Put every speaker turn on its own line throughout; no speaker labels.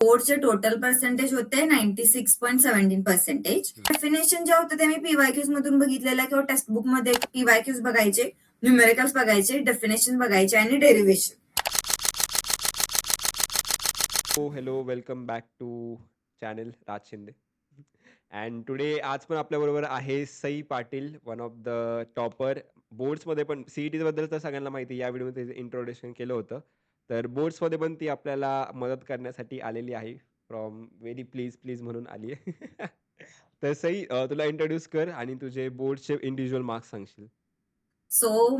बोर्डचे total percentage होते 96.17%. Definition जे होतं ते मी पीवायक्यूज मधून बघितलेलं किंवा टेक्स्ट बुक मध्ये पीवायक्यूज बघायचे, न्यूमेरिकल्स बघायचे, डेफिनेशन बघायचे आणि derivation.
hello, welcome back to channel Raj Shinde. And today आज पण आपल्याबरोबर आहे Sai Patil, one of the topper बोर्ड्समध्ये पण सीईटी बद्दल तर सगळ्यांना माहिती आहे. या व्हिडिओमध्ये इंट्रोडक्शन केलं होतं. तर बोर्ड्समध्ये पण ती आपल्याला मदत करण्यासाठी आलेली आहे. फ्रॉम व्हेरी प्लीज म्हणून आली आहे. तर सई तुला इंट्रोड्यूस कर आणि तुझे बोर्डचे इंडिव्हिज्युअल मार्क्स सांगशील.
सो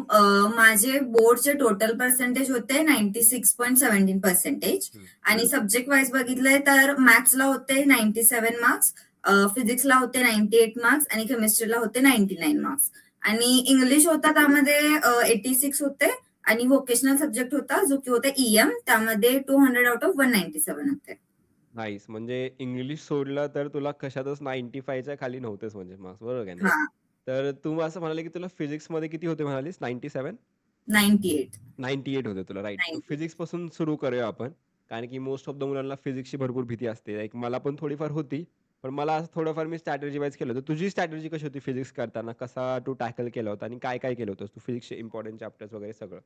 माझे बोर्डचे टोटल पर्सेंटेज होते 96.17% आणि सब्जेक्ट वाईज बघितलंय तर मॅथ्सला होते 97 मार्क्स, फिजिक्सला होते 98 मार्क्स आणि केमिस्ट्रीला होते 99 मार्क्स आणि इंग्लिश होता त्यामध्ये 86 होते आणि व्होकेशनल सब्जेक्ट होता जो की होता ईएम, त्यामध्ये 200 आउट ऑफ 197 होते.
नाईस. म्हणजे इंग्लिश सोडलं तर तुला कशातच 95च्या खाली नव्हतेच म्हणजे मार्क्स, बरोबर का नाही?
हा,
तर तू असं म्हणाले की तुला फिजिक्समध्ये किती होते म्हणालीस? 97?
98.
98 होते तुला, राईट. तर
98.
फिजिक्स पासून सुरू करूया आपण. कारण की मोस्ट ऑफ द मुलांना फिजिक्सची भरपूर भीती असते. लाईक मला पण थोडीफार होती. पण मला असं थोडंफार मी स्ट्रॅटेजी वाईज केलं होतं. तुझी स्ट्रॅटेजी कशी होती फिजिक्स करताना? कसा तू टॅकल केला होता आणि काय केलं होतंस तू फिजिक्सचे इम्पॉर्टंट चॅप्टर्स वगैरे सगळं?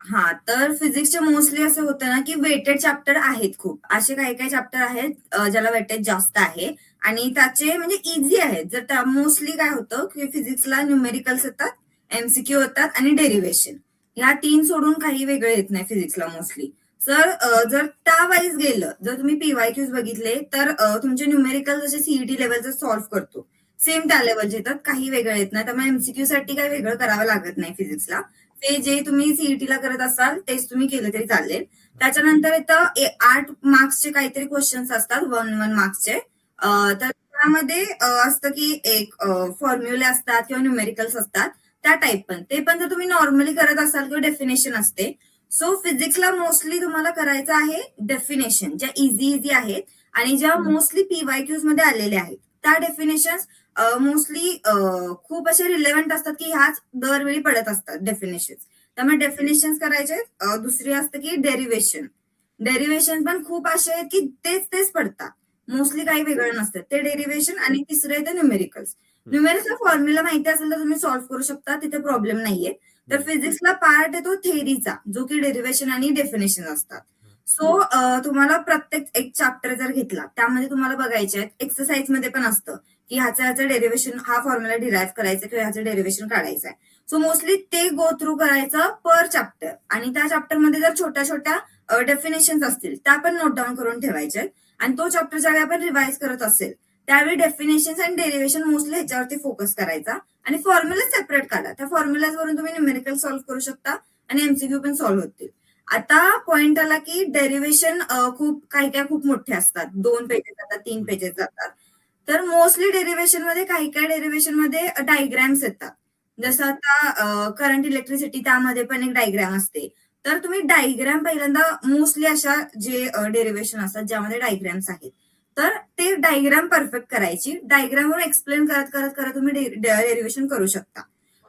हा, तर फिजिक्सचे मोस्टली असं होतं ना की वेटेड चॅप्टर आहेत खूप. असे काही काही चॅप्टर आहेत ज्याला वेटेज जास्त आहे आणि त्याचे म्हणजे इझी आहेत. जर मोस्टली काय होतं की फिजिक्सला न्यूमेरिकल्स येतात, एमसीक्यू होतात आणि डेरिव्हेशन. ह्या 3 सोडून काही वेगळे येत नाही फिजिक्सला मोस्टली. जर त्या वाईज गेलं, जर तुम्ही पीवायक्यूज बघितले तर तुमचे न्यूमेरिकल जसे सीईटी लेवलचे सॉल्व्ह करतो सेम त्या लेवलचे येतात, काही वेगळे येत नाही. त्यामुळे एमसीक्यू साठी काही वेगळं करावं लागत नाही फिजिक्सला. ते जे तुम्ही सीईटीला करत असाल तेच तुम्ही केलं तरी चालेल. त्याच्यानंतर इथं 8 मार्क्सचे काहीतरी क्वेश्चन्स असतात, 1 मार्क्सचे. तर त्यामध्ये असतं की एक फॉर्म्युले असतात किंवा न्यूमेरिकल्स असतात त्या टाईप पण. ते पण जर तुम्ही नॉर्मली करत असाल किंवा डेफिनेशन असते. सो फिजिक्सला मोस्टली तुम्हाला करायचं आहे डेफिनेशन, ज्या इझी आहेत आणि ज्या मोस्टली पीवायक्यूज मध्ये आलेल्या आहेत त्या डेफिनेशन मोस्टली खूप असे रिलेव्हंट असतात की ह्याच दरवेळी पडत असतात डेफिनेशन. त्यामुळे डेफिनेशन करायचे. दुसरी असतं की डेरिव्हेशन. डेरिव्हेशन पण खूप असे आहेत की तेच पडतात, मोस्टली काही वेगळं नसतं ते डेरिव्हेशन. आणि तिसरं येतं न्यूमेरिकल्स. न्यूमेरिकल फॉर्म्युला माहिती असेल तर तुम्ही सॉल्व्ह करू शकता, तिथे प्रॉब्लेम नाहीये. तर फिजिक्सला पार्ट येतो थेअरीचा जो की डेरिव्हेशन आणि डेफिनेशन असतात. सो तुम्हाला प्रत्येक एक चॅप्टर जर घेतला त्यामध्ये तुम्हाला बघायचे आहेत, एक्सरसाइज मध्ये पण असतं की ह्याचं डेरिव्हेशन, हा फॉर्म्युला डिराईव्ह करायचा किंवा ह्याचं डेरिव्हेशन काढायचं आहे. सो मोस्टली ते गो थ्रू करायचं पर चॅप्टर आणि त्या चॅप्टरमध्ये जर छोट्या छोट्या डेफिनेशन असतील त्या पण नोट डाऊन करून ठेवायचे. आणि तो चॅप्टर ज्यावेळी आपण रिवाइज करत असेल त्यावेळी डेफिनेशन आणि डेरिव्हेशन मोस्टली ह्याच्यावरती फोकस करायचा आणि फॉर्म्युला सेपरेट काढा. त्या फॉर्म्युलावरून तुम्ही न्यूमेरिकल सॉल्व्ह करू शकता आणि एमसीक्यू पण सॉल्व्ह होतील. आता पॉइंट आला की डेरिव्हेशन खूप काही खूप मोठे असतात, 2 पेजेस जातात, 3 पेजेस जातात. तर मोस्टली डेरिव्हेशन मध्ये काही डेरिव्हेशन मध्ये डायग्रॅम्स येतात. जसं आता करंट इलेक्ट्रिसिटी, त्यामध्ये पण एक डायग्रॅम असते. तर तुम्ही डायग्रॅम पहिल्यांदा मोस्टली अशा जे डेरिव्हेशन असतात ज्यामध्ये डायग्रॅम्स आहेत तर ते डायग्रॅम परफेक्ट करायची. डायग्रॅमवर एक्सप्लेन करत करत करत तुम्ही डेरिव्हेशन करू शकता.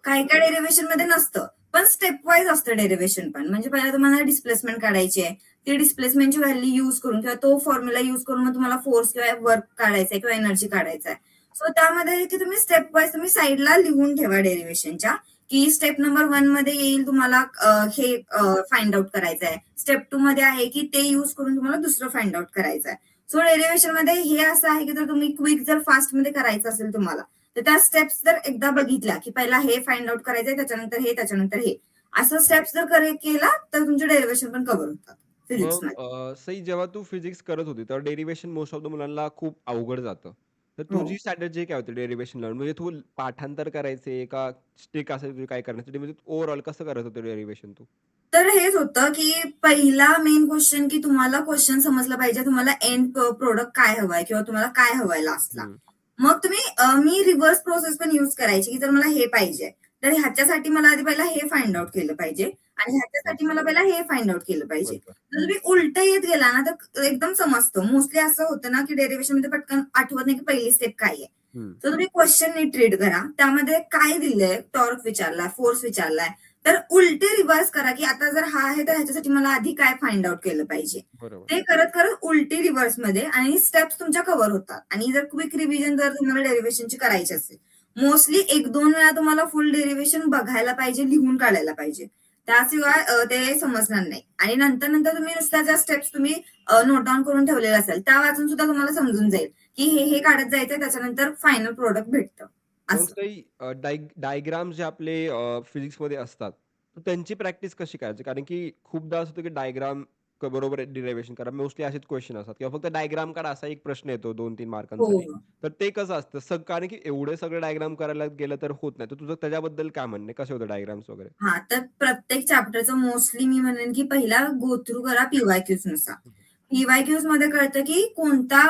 काही डेरिव्हेशन मध्ये नसतं पण स्टेप वाईज असतं डेरिव्हेशन पण. म्हणजे पहिला तुम्हाला डिस्प्लेसमेंट काढायची आहे, ती डिस्प्लेसमेंटची व्हॅल्यू युज करून किंवा तो फॉर्म्युला युज करून मग तुम्हाला फोर्स किंवा वर्क काढायचा आहे किंवा एनर्जी काढायचा आहे. सो त्यामध्ये की तुम्ही स्टेप वाईज तुम्ही साईडला लिहून ठेवा डेरिव्हेशनच्या, की स्टेप नंबर 1 मध्ये येईल तुम्हाला हे फाइंड आउट करायचं आहे, स्टेप 2 मध्ये आहे की ते युज करून तुम्हाला दुसरं फाइंड आउट करायचं आहे. सो डेरिव्हेशन मध्ये हे असं आहे की जर तुम्ही क्विक जर फास्ट मध्ये करायचं असेल तुम्हाला तर त्या स्टेप्स जर एकदा बघितल्या की पहिला हे फाइंड आउट करायचंय, त्याच्यानंतर हे असं स्टेप्स जर केला तर तुमचे डेरिव्हेशन पण कव्हर होतात फिजिक्स
मग
मध्ये.
सई, जेव्हा तू फिजिक्स करत होती तर डेरिव्हेशन मोस्ट ऑफ द मुलांना खूप अवघड जातं. तर
हो,
तुझी स्ट्रॅटेजी काय होती डेरिव्हेशन लर्न? म्हणजे तू पाठांतर करायचे का स्टिक असायची तुझी काय करण्यासाठी? म्हणजे ओव्हरऑल कसं करत होते डेरिव्हेशन तू?
तर हेच होतं की पहिला मेन क्वेश्चन की तुम्हाला क्वेश्चन समजला पाहिजे, तुम्हाला एंड प्रोडक्ट काय हवाय किंवा तुम्हाला काय हवाय लास्टला.
हं.
मग तुम्ही मी रिव्हर्स प्रोसेस पण युज करायची की जर मला हे पाहिजे तर ह्याच्यासाठी मला आधी पहिला हे फाइंड आउट केलं पाहिजे आणि ह्याच्यासाठी मला पहिला हे फाइंड आउट केलं पाहिजे.
बरोबर.
जर तुम्ही उलट येत गेला ना तर एकदम समजतं. मोस्टली असं होतं ना की डेरिव्हेशन मध्ये पटकन आठवत नाही की पहिली स्टेप काय आहे.
हं.
तर तुम्ही क्वेश्चन नीट रीड करा, त्यामध्ये काय दिलंय, टॉर्क विचारलाय, फोर्स विचारलाय, तर उलटे रिव्हर्स करा, की आता जर हा आहे तर ह्याच्यासाठी मला आधी काय फाइंड आउट केलं पाहिजे.
बरोबर.
ते करत करत उलटी रिव्हर्समध्ये आणि स्टेप्स तुमच्या कव्हर होतात. आणि जर क्विक रिव्हिजन जर तुम्हाला डेरिव्हेशनची करायची असेल, मोस्टली 1-2 वेळा तुम्हाला फुल डेरिव्हेशन बघायला पाहिजे, लिहून काढायला पाहिजे. त्याशिवाय ते समजणार नाही. आणि नंतर नंतर तुम्ही नुसत्या ज्या स्टेप्स तुम्ही नोट डाउन करून ठेवलेल्या असेल, त्या वाचून सुद्धा तुम्हाला समजून जाईल, की हे काढत जायचंय, त्याच्यानंतर फायनल प्रोडक्ट भेटतं.
मग
असं.
काही डायग्राम जे आपले फिजिक्समध्ये असतात, तर त्यांची प्रॅक्टिस कशी करायची? कारण की खूपदा असं होतं की डायग्राम बरोबर डिरायव्हेशन करा. मोस्टली असेच क्वेश्चन असतात किंवा फक्त डायग्राम काढा असा एक प्रश्न येतो 2-3
हो.
मार्कांसाठी. तर ते कसं असतं? कारण की एवढे सगळे डायग्राम करायला गेलं तर होत नाही. तर तुझं त्याच्याबद्दल काय म्हणणं आहे? कसे होते डायग्राम्स वगैरे?
हां, तर प्रत्येक चॅप्टरचं मोस्टली मी म्हणेन, की पहिला गो थ्रू करा पी-वाय-क्यूज नुसार.
हं,
पी-वाय-क्यूज मध्ये कळतं, की कोणता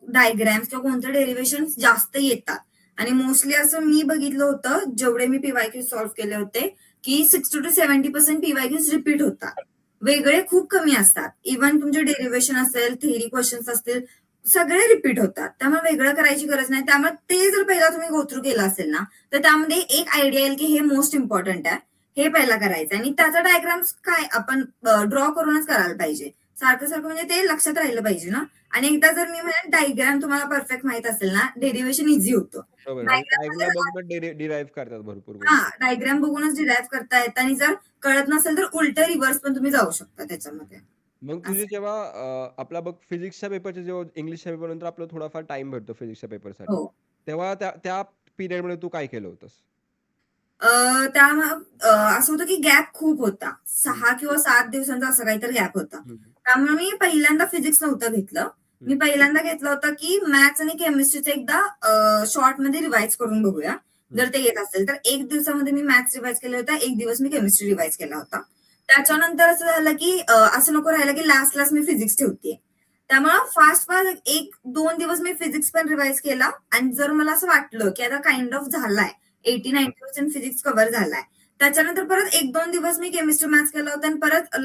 डायग्राम्स किंवा कोणते डेरिव्हेशन्स जास्त येतात. आणि मोस्टली असं मी बघितलं होतं, जेवढे मी पी-वाय-क्यूज सॉल्व्ह केले होते, की 60% to 70% पी-वाय-क्यूज रिपीट होतात. वेगळे खूप कमी असतात. इव्हन तुमचे डेरिव्हेशन असेल, थेअरी क्वेश्चन्स असतील, सगळे रिपीट होतात. त्यामुळे वेगळं करायची गरज नाही. त्यामुळे ते जर पहिला तुम्ही गो थ्रू केलं असेल ना, तर त्यामध्ये एक आयडिया येईल, की हे मोस्ट इम्पॉर्टंट आहे. हे पहिला करायचं आणि त्याचा डायग्राम्स काय आपण ड्रॉ करूनच करायला पाहिजे. सारखं-सारखं म्हणजे ते लक्षात राहिलं पाहिजे ना. आणि एकदा जर मी म्हणेन डायग्राम तुम्हाला परफेक्ट माहीत असेल ना, डेरिव्हेशन ईझी होतं.
बरोबर आणि डायग्रामला
डायग्राममध्ये
बघून डिराईव्ह करतात भरपूर
हां,
गोष्टी.
डायग्राम बघूनच डिराईव्ह करता येतं आणि जर कळत नसेल तर उलटं रिव्हर्स पण तुम्ही जाऊ शकता त्याच्यामध्ये.
मग तुझे
असं.
जेव्हा आपला बघ फिजिक्सच्या पेपरच्या जेव्हा इंग्लिशच्या पेपरनंतर आपल्याला थोडाफार टाईम भेटतो फिजिक्सच्या पेपरसाठी.
हो.
तेव्हा त्या त्या पिरियडमध्ये तू काय केलं होतंस?
अ, असं होतं की गॅप खूप होता.
हं,
6 किंवा 7 दिवसांचा असं काहीतरी गॅप होता.
हं,
त्यामुळे मी पहिल्यांदा फिजिक्स नव्हतं घेतलं.
हं,
मी पहिल्यांदा घेतलं होतं की मॅथ्स आणि केमिस्ट्रीचं एकदा शॉर्टमध्ये रिवाईज करून बघूया.
हं.
जर ते येत असेल तर 1 दिवसामध्ये मी मॅथ्स रिवाईज केलं होतं. 1 दिवस मी केमिस्ट्री रिवाईज केला होता. त्याच्यानंतर असं झालं की असं नको राहिलं की लास्ट मी फिजिक्स ठेवतेय. त्यामुळं फास्ट 1-2 दिवस मी फिजिक्स पण रिवाईज केला आणि जर मला असं वाटलं की आता काइंड ऑफ झालाय 80-90% फिजिक्स कव्हर झालाय. त्याच्यानंतर परत 1-2 दिवस मी केमिस्ट्री मॅथ्स केला होता आणि परत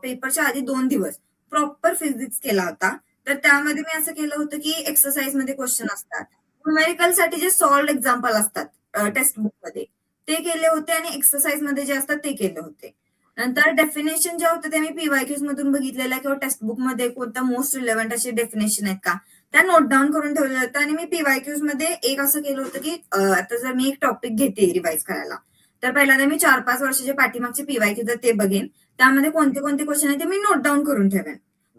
पेपरच्या आधी 2 दिवस प्रॉपर फिजिक्स केला होता. तर त्यामध्ये मी असं केलं होतं, की एक्सरसाइजमध्ये क्वेश्चन असतात. न्यूमेरिकलसाठी जे सॉल्व्ड एक्झाम्पल असतात टेक्स्ट बुकमध्ये, ते केले होते आणि एक्सरसाइजमध्ये जे असतात ते केले होते. नंतर डेफिनेशन जे होते ते मी पी-वाय-क्यूज मधून बघितलेलं किंवा टेक्स्ट बुकमध्ये कोणत्या मोस्ट रिलेव्हंट असे डेफिनेशन आहेत का? त्या नोट डाउन करून ठेवलेलं होतं आणि मी पी-वाय-क्यूज मध्ये एक असं केलं होतं, की आता जर मी एक टॉपिक घेते रिवाईज करायला, तर पहिल्यांदा मी 4-5 वर्षाचे पाठीमागचे पी-वाय-क्यूज आहेत ते बघेन. त्यामध्ये कोणते कोणते क्वेश्चन आहेत ते मी नोट डाउन करून ठेवेन.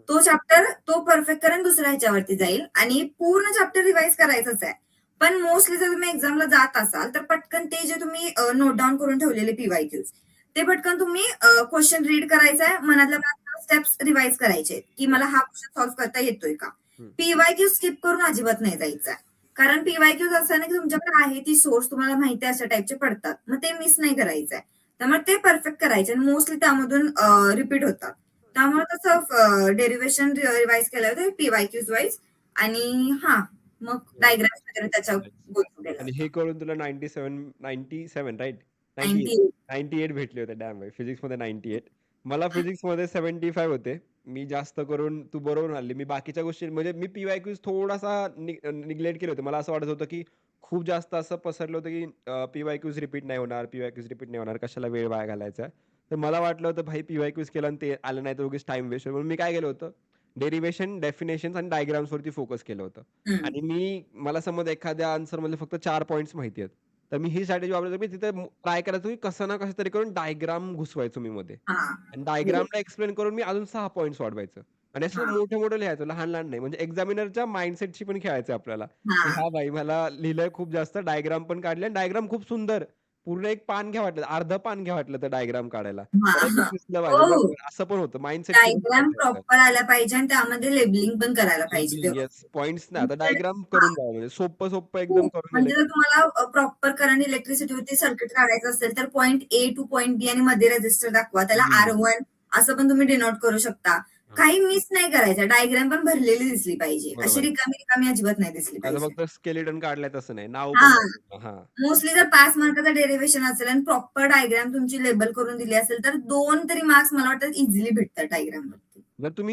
तो परफेक्ट करेन, दुसऱ्या ह्याच्यावरती जाईल आणि पूर्ण चॅप्टर रिवाईज करायचंच आहे. पण मोस्टली जर तुम्ही एक्झामला जात असाल, तर पटकन ते जे तुम्ही नोट डाउन करून ठेवलेले पी-वाय-क्यूज, ते पटकन तुम्ही क्वेश्चन रीड करायचा मनातल्या मनात स्टेप्स रिवाईज करायचे, की मला हा क्वेश्चन सॉल्व्ह करता येतोय का?
हं.
पी-वाय-क्यू स्किप करून अजिबात नाही जायचं. कारण पी-वाय-क्यूज असं ना, की तुमच्याकडे आहे ती सोर्स तुम्हाला माहिती आहे अशा टाईपचे पडतात. मग ते मिस नाही करायचंय. त्यामुळे ते परफेक्ट करायचे आणि मोस्टली त्यामधून रिपीट होतात. त्यामुळे तसं डेरिव्हेशन रिवाईज केलं होतं पी-वाय-क्यूज वाईज आणि हां, मग डायग्राम्स वगैरे त्याच्या
नाईस.
गो थ्रू केला
आणि
होता.
हे करून तुला 97 राइट? 98
98
98 भेटले होते. डॅम भाई! फिजिक्समध्ये 98. मला फिजिक्समध्ये 75 होते. मी जास्त करून तू बरोबर म्हणाली. मी बाकीच्या गोष्टी म्हणजे मी पी-वाय-क्यूज थोडासा निग्लेक्ट केले होते. मला असं वाटत होतं, की खूप जास्त असं पसरलं होतं, की पी-वाय-क्यूज रिपीट नाही होणार, पी-वाय-क्यूज रिपीट नाही होणार. कशाला वेळ वाया घालायचा. तर मला वाटलं होतं भाई पी-वाय-क्यूज केलं आणि ते आलं नाही तर उगीच टाईम वेस्ट होईल. म्हणून मी काय केलं होतं, डेरिव्हेशन, डेफिनेशन्स आणि डायग्राम्सवरती फोकस केलं होतं.
हं.
आणि मला समज एखाद्या आन्सरमधले फक्त 4 पॉइंट्स माहिती आहेत. तर मी ही स्ट्रॅटेजी वापरायचो, मी तिथे ट्राय करायचो, की कसं ना कसं तरी करून डायग्राम घुसवायचो मी मध्ये.
हां.
आणि
हो.
डायग्रामला एक्सप्लेन करून मी अजून 6 पॉइंट्स वाढवायचं. आणि असं
हां,
मोठं-मोठं लिहायचो, लहान-लहान नाही. म्हणजे एक्झामिनरच्या माइंडसेटशी पण खेळायचं आपल्याला, की
हां,
हां भाई मला लिहिलंय खूप जास्त, डायग्राम पण काढले आणि डायग्राम खूप सुंदर. पूर्ण एक पान घ्या वाटलं, अर्धं पान घ्या वाटलं तर डायग्राम काढायला. बऱ्यापैकी
हां.
दिसलं पाहिजे.
हो.
बरोबर असं पण होतं. माइंडसेटशी पण
डायग्राम
खेळायचं असतं.
प्रॉपर आला पाहिजे आणि त्यामध्ये लेबलिंग पण करायला पाहिजे
लेबलिंग येस.
व्यवस्थित.
पॉइंट्स नाही. आता
तुमच्याकडे
डायग्राम
हां,
करून जावं म्हणजे सोप्पं-सोप्पं एकदम
खूप
करून दिलं
म्हणजे जर
की
तुम्हाला प्रॉपर करंट इलेक्ट्रिसिटीवरती सर्किट काढायचं असेल, तर पॉइंट ए टू पॉइंट बी आणि मध्ये रेझिस्टर दाखवा. त्याला
हं.
R1 असं पण तुम्ही डिनोट करू शकता.
हां,
काही मिस नाही करायचं. डायग्राम पण भरलेली दिसली पाहिजे. अशी
बरोबर.
रिकामी-रिकामी अजिबात नाही दिसली
असं
पाहिजे.
फक्त स्केलेटन काढलंय तसं नाही. नाव पण
हां.
टाकायचं. हां.
मोस्टली जर 5 मार्काचं डेरिव्हेशन असेल आणि प्रॉपर डायग्राम तुमची लेबल करून दिली असेल, तर 2 तरी मार्क्स मला वाटतं इझिली भेटतात डायग्रामवरती.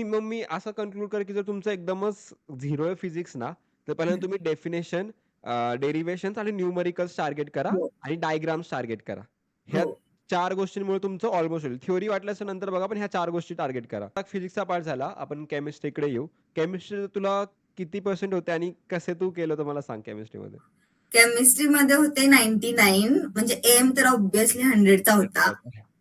मग मी असं कन्क्लूड करेन, की जर तुमचं एकदमच 0 आहे फिजिक्स ना, तर पहिल्यांदा तुम्ही डेफिनेशन, डेरिव्हेशन्स आणि न्यूमेरिकल्स टार्गेट करा
हो,
आणि डायग्राम्स टार्गेट करा. ह्या
हो.
4 गोष्टींमुळे तुमचं ऑलमोस्ट होईल. थिअरी वाटल्यास नंतर बघा, पण ह्या 4 गोष्टी टार्गेट करा. आता फिजिक्सचा पार्ट झाला. आपण केमिस्ट्रीकडे येऊ. केमिस्ट्री तुला किती पर्सेंट होते आणि कसे तू केलं होतं मला सांग केमिस्ट्रीमध्ये?
केमिस्ट्रीमध्ये होते 99, म्हणजे एम तर ऑब्व्हियसली 100चा होता.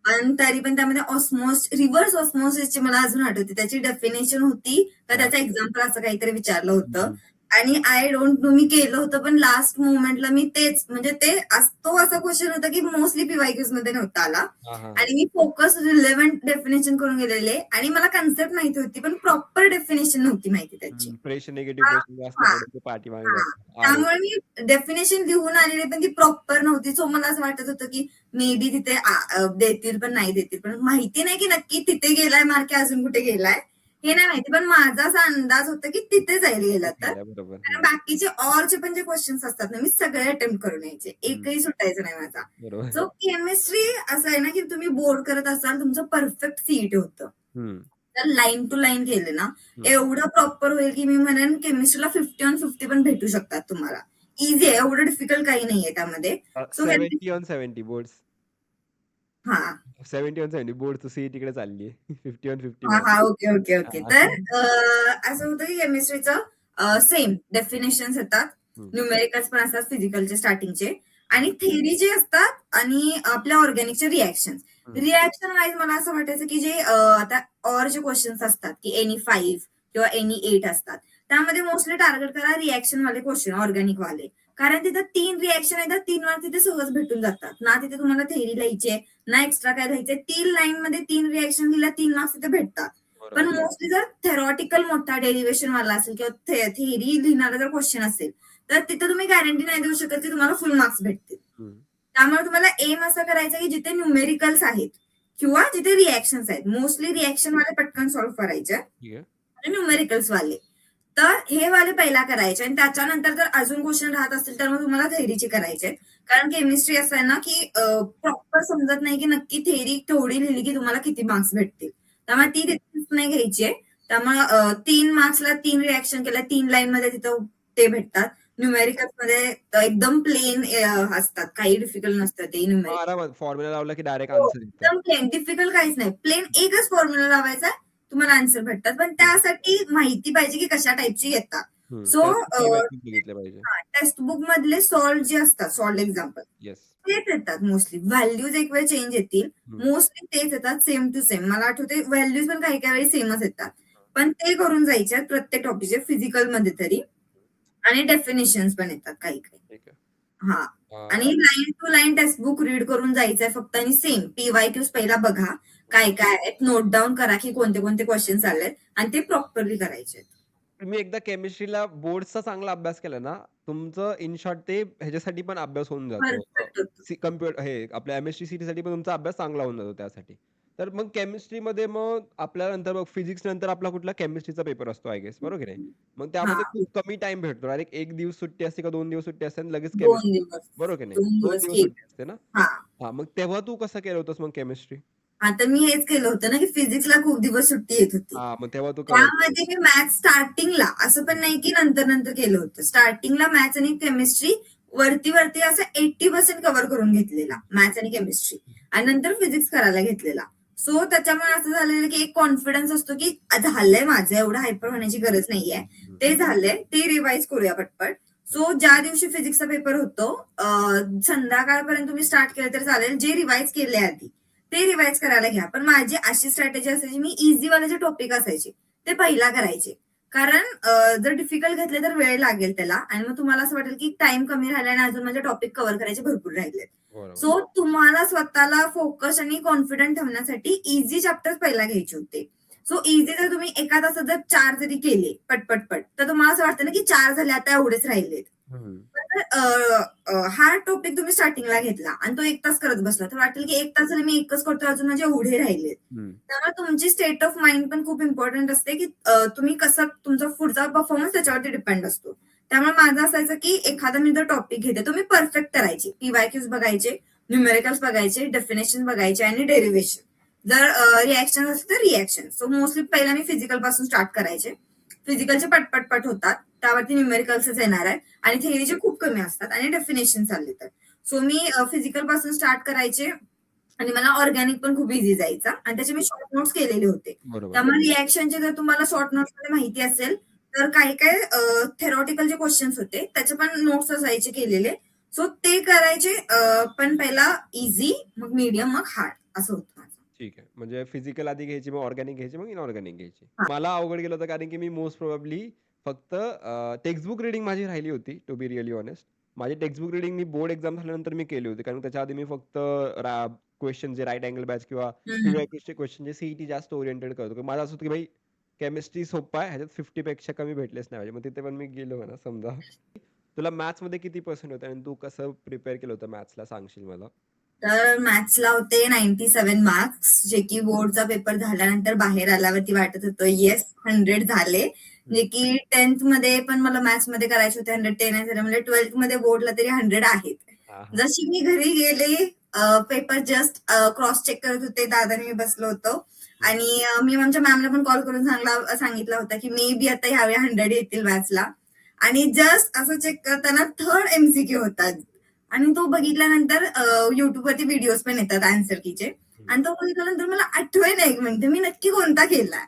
पण तरी पण त्यामध्ये रिव्हर्स ऑस्मोसिसची मला अजून आठवते. त्याची डेफिनेशन होती का
हां.
त्याचं एक्झाम्पल असं काहीतरी विचारलं होतं.
हं.
आणि आय डोंट नो मी केलं होतं, पण लास्ट मोमेंटला मी तेच म्हणजे तो असा क्वेश्चन होता की मोस्टली पीवायक्यूज मध्ये नव्हता आला.
हां, हां.
आणि मी फोकस रिलेव्हंट डेफिनेशन करून गेलेले आणि मला कन्सेप्ट माहिती होती, पण प्रॉपर डेफिनेशन नव्हती माहिती त्याची.
प्रेशर, निगेटिव्ह
हा
प्रेशर जास्त
हा
पडून ते पाठीमागे
हा
जातं. आर
त्यामुळे मी डेफिनेशन लिहून आलेली, पण ती प्रॉपर नव्हती. सो मला असं वाटत होतं की मे बी तिथे देतील पण नाही देतील, पण माहिती नाही की नक्की तिथे गेलाय मार्क अजून कुठे गेलाय हे नाही माहिती. पण माझा असा अंदाज होता की तिथे जाईल गेलं तर.
बरोबर.
कारण बाकीचे ऑलचे पण जे क्वेश्चन्स असतात ना, मी सगळे अटेम्प्ट करून यायचे, एकही सुटायचं नाही माझा.
बरोबर.
सो केमिस्ट्री असं आहे ना की तुम्ही बोर्ड करत असाल, तुमचं परफेक्ट सीईटी होतं.
हं.
तर लाईन टू लाईन केले ना,
हं.
एवढं प्रॉपर होईल की मी म्हणेन केमिस्ट्रीला 50/50 पण भेटू शकतात तुम्हाला. इझी आहे, एवढं डिफिकल्ट काही नाहीये त्यामध्ये. So
70 on 70 boards.
हा
70 ऑन 70 बोर्डचं सीईटीकडे चालली आहे. 50 ऑन 50
हा
नाही.
हा ओके ओके ओके.
हां.
तर असं होतं की केमिस्ट्रीचं सेम डेफिनेशन्स येतात,
हं.
न्यूमेरिकल्स पण असतात फिजिकलचे स्टार्टिंगचे, आणि थेरी जे असतात आणि आपल्या ऑर्गॅनिकचे रिॲक्शन.
हं.
रिॲक्शन वाईज मला असं वाटायचं की जे आता जे क्वेश्चन्स असतात की एनी 5 किंवा एनी 8 असतात, त्यामध्ये मोस्टली टार्गेट करा रिॲक्शन वाले क्वेश्चन, ऑर्गॅनिक वाले. कारण तिथं 3 रिॲक्शन येतात, 3 मार्क तिथे सहज भेटून जातात ना. तिथे तुम्हाला थेरी लिहायची ना, एक्स्ट्रा काय लिहायचंय. 3 लाईन मध्ये 3 रिॲक्शन लिहिल्या, 3 मार्क्स तिथे भेटतात. पण
बरोबर.
मोस्टली जर थेरॉटिकल मोठा डेरिव्हेशन वाला असेल किंवा थेरी लिहिणारा जर क्वेश्चन असेल, तर तिथं तुम्ही गॅरंटी नाही देऊ शकत की तुम्हाला फुल मार्क्स भेटतील.
हं.
त्यामुळे तुम्हाला एम असा करायचा की जिथे न्यूमेरिकल्स आहेत किंवा जिथे रिॲक्शन्स आहेत. मोस्टली रिॲक्शन वाले पटकन सॉल्व्ह करायचे
ठीक आहे.
आणि न्यूमेरिकल्स वाले. तर हे वाले पहिला करायचे आणि त्याच्यानंतर जर अजून क्वेश्चन राहत असतील तर मग तुम्हाला थेरीचे करायचे. कारण केमिस्ट्री असं आहे ना की प्रॉपर समजत नाही की नक्की थेरी केवढी लिहिली की तुम्हाला किती मार्क्स भेटतील. त्यामुळे ती तिथेच नाही घ्यायची आहे. त्यामुळे 3 मार्क्सला 3 रिॲक्शन केल्या, 3 लाईन मध्ये तिथं ते भेटतात. न्यूमेरिकल्स मध्ये एकदम प्लेन असतात, काही डिफिकल्ट नसतं ते न्यूमेरिकल.
आरामात फॉर्म्युला लावला की डायरेक्ट
हो,
आन्सर येतं.
एकदम प्लेन, डिफिकल्ट काहीच नाही. प्लेन एकच फॉर्म्युला लावायचा, तुम्हाला आन्सर भेटतात. पण त्यासाठी माहिती पाहिजे की कशा टाईपची येतात. सो
त्यासाठी पीवायक्यू बघितले पाहिजे.
टेक्स्ट बुक मधले सॉल्व जे असतात, सॉल्व एक्झाम्पल
येस.
तेच येतात मोस्टली. व्हॅल्यूज एक वेळ चेंज येतील,
हं.
मोस्टली तेच येतात, सेम टू सेम. मला आठवते व्हॅल्यूज पण काही काही वेळी सेमच येतात. पण ते करून जायचे प्रत्येक टॉपिकचे, फिजिकल मध्ये तरी. आणि डेफिनेशन्स पण येतात काही काही.
ठीक आहे.
हा आणि line to line text book read करून जायचंय फक्त. आणि सेम पीवायक्यूज पहिला बघा काय काय आहेत, नोट डाऊन करा की कोणते कोणते क्वेश्चन्स आलेत आणि ते प्रॉपरली करायचे.
तुम्ही एकदा केमिस्ट्रीला बोर्डचा चांगला अभ्यास केला ना, तुमचं इन शॉर्ट ते ह्याच्यासाठी पण अभ्यास होऊन जातो.
परफेक्ट होतं.
कम्प्युटर हे आपल्या एम-एस-सी सीटीसाठी पण तुमचा अभ्यास चांगला होऊन जातो त्यासाठी. तर मग केमिस्ट्रीमध्ये मग आपल्या नंतर मग फिजिक्स नंतर आपला कुठला केमिस्ट्रीचा पेपर असतो आय गेस, बरोबर की नाही? मग
हा
त्यामध्ये खूप कमी टाईम भेटतो. डायरेक्ट 1 दिवस सुट्टी असते का 2 दिवस सुट्टी असते आणि लगेच
2
केमिस्ट्री.
दिवस
बरोबर की नाही?
2
2
दिवस
दिवस
केली.
सुट्टी असते ना?
हा
हां, मग तेव्हा तू कसं केलं होतंस मग केमिस्ट्री?
आता मी हेच केलं होतं ना की फिजिक्सला खूप दिवस सुट्टी येत होती.
हां, मग तेव्हा तू करायची.
त्यामध्ये मी मॅथ्स स्टार्टिंगला, असं पण नाही की नंतर नंतर केलं होतं. स्टार्टिंगला मॅथ्स आणि केमिस्ट्री वरती वरती असं 80% कव्हर करून घेतलेला, मॅथ्स आणि केमिस्ट्री. आणि नंतर फिजिक्स करायला घेतलेला. सो त्याच्यामुळे असं झालेलं की एक कॉन्फिडन्स असतो की झालंय माझं, एवढं हायपर होण्याची गरज नाहीये. ते झालंय, ते रिवाइज करूया पटपट. सो ज्या दिवशी फिजिक्सचा पेपर होतो, संध्याकाळपर्यंत तुम्ही स्टार्ट केलं तर चालेल. जे रिवाइज केले आधी ते रिवाइज करायला घ्या. पण माझी अशी स्ट्रॅटेजी असायची, मी इझी वाले जे टॉपिक असायचे ते पहिला करायचे. कारण जर डिफिकल्ट घेतले तर वेळ लागेल त्याला आणि मग तुम्हाला असं वाटेल की टाइम कमी राहिला आणि अजून माझे टॉपिक कव्हर करायचे भरपूर राहिले.
बरोबर.
सो तुम्हाला स्वतःला फोकस आणि कॉन्फिडंट ठेवण्यासाठी इझी चॅप्टर पहिला घ्यायचे होते. सो इझी जर तुम्ही एका तासात जर 4 जरी केले पटपट तर तुम्हाला असं वाटतं ना की 4 झाले, आता एवढेच राहिलेत.
हं.
हार्ड टॉपिक तुम्ही स्टार्टिंगला घेतला आणि तो 1 तास करत बसला तर वाटेल की 1 तास झाले, मी एकच करतोय, अजून माझे एवढे राहिलेत.
हं.
त्यामुळे तुमची स्टेट ऑफ माइंड पण खूप इम्पॉर्टंट असते की तुम्ही कसं, तुमचा पुढचा परफॉर्मन्स त्याच्यावरती डिपेंड असतो. त्यामुळे माझं असायचं की एखादा मी जर टॉपिक घेते तुम्ही परफेक्ट करायची, पीवायक्यूज बघायचे, न्यूमेरिकल्स बघायचे, डेफिनेशन बघायचे आणि डेरिव्हेशन. जर रिॲक्शन असेल तर रिॲक्शन. सो मोस्टली पहिला मी फिजिकल पासून स्टार्ट करायचे. फिजिकलचे पटपट होतात, त्यावरती न्यूमेरिकल्सच येणार आहे आणि थेअरीचे खूप कमी असतात आणि डेफिनेशन चालले तर. सो मी फिजिकल पासून स्टार्ट करायचे आणि मला ऑर्गॅनिक पण खूप इझी जायचा आणि त्याचे मी शॉर्ट नोट्स केलेले होते.
बरोबर.
त्यामुळे रिएक्शनचे जर तुम्हाला शॉर्ट नोट्समध्ये माहिती असेल, तर काही थेरॉटिकल जे क्वेश्चन्स होते त्याचे पण नोट्स असायचे केलेले. सो ते करायचे पण पहिला इझी, मग मीडियम, मग हार्ड असं होतं माझं.
ठीक आहे. म्हणजे फिजिकल आधी घ्यायची, मग ऑर्गॅनिक घ्यायची, मग इनऑर्गॅनिक घ्यायची.
हां.
मला अवघड गेलं होतं कारण की मी मोस्ट प्रोबॅबली फक्त टेक्स्टबुक रीडिंग माझी राहिली होती टू बी रिअली हॉनेस्ट. माझी टेक्स्टबुक रीडिंग मी बोर्ड एक्झाम झाल्यानंतर मी केली होती. कारण त्याच्या आधी मी फक्त क्वेश्चन जे राइट अँगल बॅच किंवा
हं.
पीवायक्यूचे क्वेश्चन जे सीईटी जास्त ओरिएंटेड करतो. कारण माझं असं होतं की भाई केमिस्ट्री सोप्पा आहे. ह्याच्यात 50 पेक्षा कमी भेटलेच नाही पाहिजे. मग तिथे पण मी गेलो म्हणा समजा. तुला मॅथ्समध्ये किती पर्सेंट होते आणि तू कसं प्रिपेअर केलं होतं मॅथ्सला सांगशील मला?
तर मॅथ्सला होते 97 मार्क्स, जे की बोर्डचा पेपर झाल्यानंतर बाहेर आल्यावरती वाटत होतं येस 100 झाले. जे की 10th मध्ये पण मला मॅथ्समध्ये करायचे होते 110 नाही झाले, म्हणजे 12th मध्ये बोर्डला तरी 100 आहेत.
हां, हां.
जशी मी घरी गेले, पेपर जस्ट क्रॉस चेक करत होते, दादा आणि मी बसलो होतो
हं.
आणि मी आमच्या मॅमला पण कॉल करून सांगितलं होतं की मे बी आता ह्यावेळी 100 येतील मॅथ्सला. आणि जस्ट असं चेक करताना थर्ड एमसीक्यू होता आणि तो बघितल्यानंतर युट्यूबवरती व्हिडिओज पण येतात आन्सर कीचे.
हं.
आणि तो बघितल्यानंतर मला आठवेना एक मिनिट मी नक्की कोणता केलाय.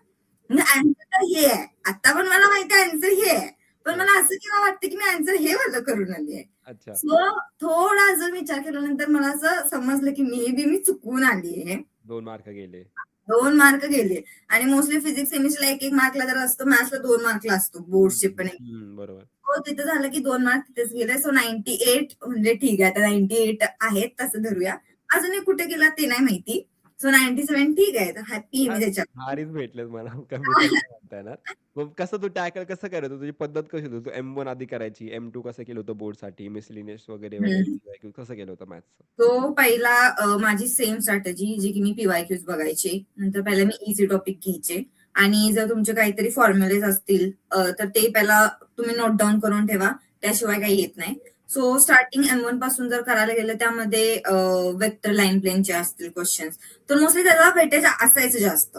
म्हणजे आन्सर तर हे आहे. आता पण मला माहिती आहे आन्सर हे आहे. पण
हं.
मला असं केव्हा वाटतं की मी आन्सर हे वालं करून आली आहे.
अच्छा.
सो थोडा अजून विचार केल्यानंतर मला असं समजलं की मे बी मी चुकून आली आहे.
2 मार्क गेले.
2 मार्क गेले आणि मोस्टली फिजिक्स, केमिस्ट्रीला 1-1 मार्कला जर असतो, मॅथ्सला 2 मार्कला असतो बोर्डचे
हं,
पण.
हं. बरोबर.
हो, तिथं झालं की 2 मार्क तिथेच गेले. सो 98 म्हणजे ठीक आहे. आता 98 आहेत तसं धरूया. अजून एक कुठे गेला ते नाही माहिती. सो 97 ठीक आहे. तर हॅपी आहे
हां,
मी त्याच्यात.
भारीच भेटलेत म्हणा. कमी तर नाही म्हणता येणार. मग कसं तू टॅकल कसं करत होता? तुझी पद्धत कशी होती? तू M1 आधी करायची, M2 कसं केलं होतं बोर्डसाठी, मिसलेनियस वगैरे, वगैरे
हं.
पी-वाय-क्यू कसं केलं होतं मॅथ्सचं?
तो पहिला माझी सेम स्ट्रॅटेजी जी की मी पी-वाय-क्यूज बघायचे. नंतर पहिला मी ईझी टॉपिक घ्यायचे आणि जर तुमचे काहीतरी फॉर्म्युलेज असतील तर ते पहिला तुम्ही नोट डाउन करून ठेवा. त्याशिवाय काही येत नाही. सो स्टार्टिंग M1 पासून जर करायला गेलं त्यामध्ये वेक्टर लाईन प्लेनचे असतील क्वेश्चन्स. तर मोस्टली त्याला वेटेज असायचं जास्त.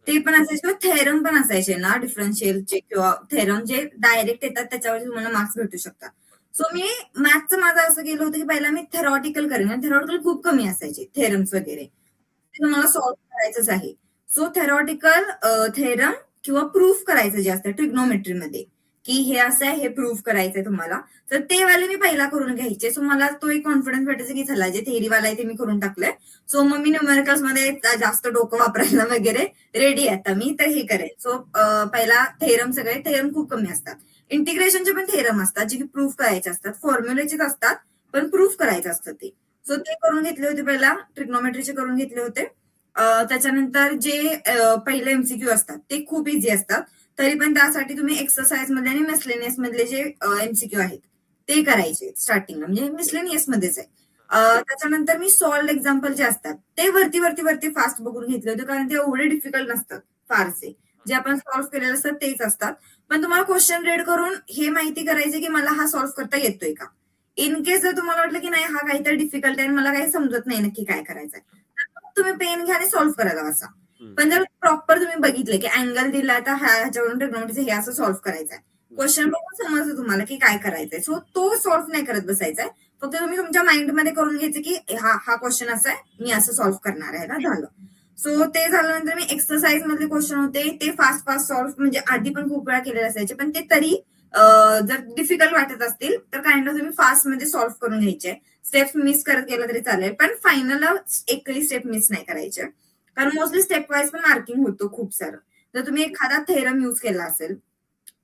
ते पण असायचे किंवा थेरम पण असायचे ना डिफरन्शियलचे किंवा थेरम जे डायरेक्ट येतात त्याच्यावर तुम्हाला मार्क्स भेटू शकतात. सो मी मॅथ्सचं माझं असं केलं होतं की पहिला मी थेरॉटिकल करेन आणि थेरॉटिकल खूप कमी असायचे थेरम्स वगैरे. ते तुम्हाला सॉल्व्ह करायचंच आहे. सो थेरॉटिकल थेरम किंवा प्रूफ करायचं जे असतं ट्रिग्नोमेट्रीमध्ये, की हे असं आहे, हे प्रूफ करायचंय तुम्हाला. तर ते वाले मी पहिला करून घ्यायचे. सो मला तो एक कॉन्फिडन्स भेटायचा की चला जे थेअरीवाला आहे ते मी करून टाकलंय. सो मग मी न्यूमेरिकल्समध्ये जास्त डोकं वापरायला वगैरे रेडी आहे आता मी, तर हे करेन. सो पहिला थेरम सगळे थेरम खूप कमी असतात. इंटिग्रेशनचे पण थेरम असतात जे की प्रूफ करायचे असतात. फॉर्म्युलेचेच असतात, पण प्रूफ करायचं असतं ते. सो ते करून घेतले होते पहिला. ट्रिग्नोमेट्रीचे करून घेतले होते. त्याच्यानंतर जे पहिले एमसीक्यू असतात ते खूप इझी असतात. तरी पण त्यासाठी तुम्ही एक्सरसाइज मधले आणि मिसलेनियस मधले जे एमसीक्यू आहेत ते करायचे स्टार्टिंगला, म्हणजे मिसलेनियस मध्येच आहे. त्याच्यानंतर मी सॉल्ड एक्झाम्पल जे असतात ते वरती वरती वरती फास्ट बघून घेतले होते, कारण ते एवढे डिफिकल्ट नसतात फारसे. जे आपण सॉल्व्ह केलेले असतात तेच असतात. पण तुम्हाला क्वेश्चन रीड करून हे माहिती करायचे की मला हा सॉल्व्ह करता येतोय का. इन केस जर तुम्हाला वाटलं की नाही हा काहीतरी डिफिकल्ट आहे आणि मला काही समजत नाही नक्की काय करायचंय, तर मग तुम्ही पेन घ्या आणि सॉल्व्ह करायला बसा.
हं,
पण जर प्रॉपर तुम्ही बघितलं की अँगल दिला तर ह्याच्यावरून ट्रिग्नोमेट्रीचं हे असं सॉल्व्ह करायचंय,
हं.
क्वेश्चन बघून समजतं तुम्हाला की काय करायचंय. सो तो सॉल्व्ह नाही करत बसायचाय. फक्त तुम्ही तुमच्या माइंडमध्ये करून घ्यायचं की हा हा क्वेश्चन असा आहे, मी असं सॉल्व्ह करणार आहे ना, झालं. सो ते झाल्यानंतर मी एक्सरसाइज मधले क्वेश्चन होते ते फास्ट फास्ट सॉल्व्ह, म्हणजे आधी पण खूप वेळा केलेले असायचे, पण ते तरी जर डिफिकल्ट वाटत असतील तर काइंड ऑफ तुम्ही फास्ट मध्ये सॉल्व्ह करून घ्यायचे. स्टेप्स मिस करत गेला तरी चालेल, पण फायनल एकही स्टेप मिस नाही करायचे. कारण मोस्टली स्टेप वाईज पण मार्किंग होतो खूप सारं. जर तुम्ही एखादा थेरम युज केला असेल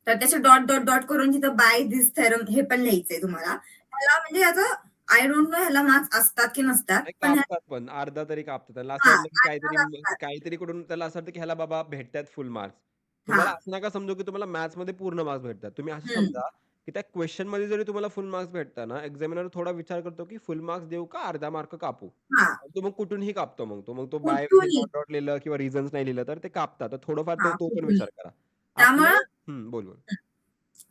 तर त्याचे डॉट डॉट डॉट करून तिथं बाय दिस थेरम हे पण लिहायचंय तुम्हाला. त्याला म्हणजे याचं आय डोंट नो ह्याला मार्क्स असतात की नसतात,
नाही
पण
कापतात पण अर्धा तरी कापतात. त्याला असं
हा
वाटलं की काहीतरी
असतात असतात.
काहीतरी कडून त्याला असं वाटतं की ह्याला बाबा भेटतायत फुल मार्क्स.
हा.
तुम्हाला असं नका समजू की तुम्हाला मॅथ्समध्ये पूर्ण मार्क्स भेटतात. तुम्ही असं
हम्म.
समजा की त्या क्वेशनमध्ये जरी तुम्हाला फुल मार्क्स भेटतात ना, एक्झामिनर थोडा विचार करतो की फुल मार्क्स देऊ का अर्धा मार्क कापू?
हा.
आणि तो मग कुठूनही कापतो मग तो. मग तो बाय हे
कुठूनही.
डॉट डॉट लिहिलं किंवा रिझन्स नाही लिहिलं तर ते कापतात. तर थोडंफार
हा,
तो पण
कुठूनही.
विचार करा. आपलं
त्यामुळं
बोल, बोल.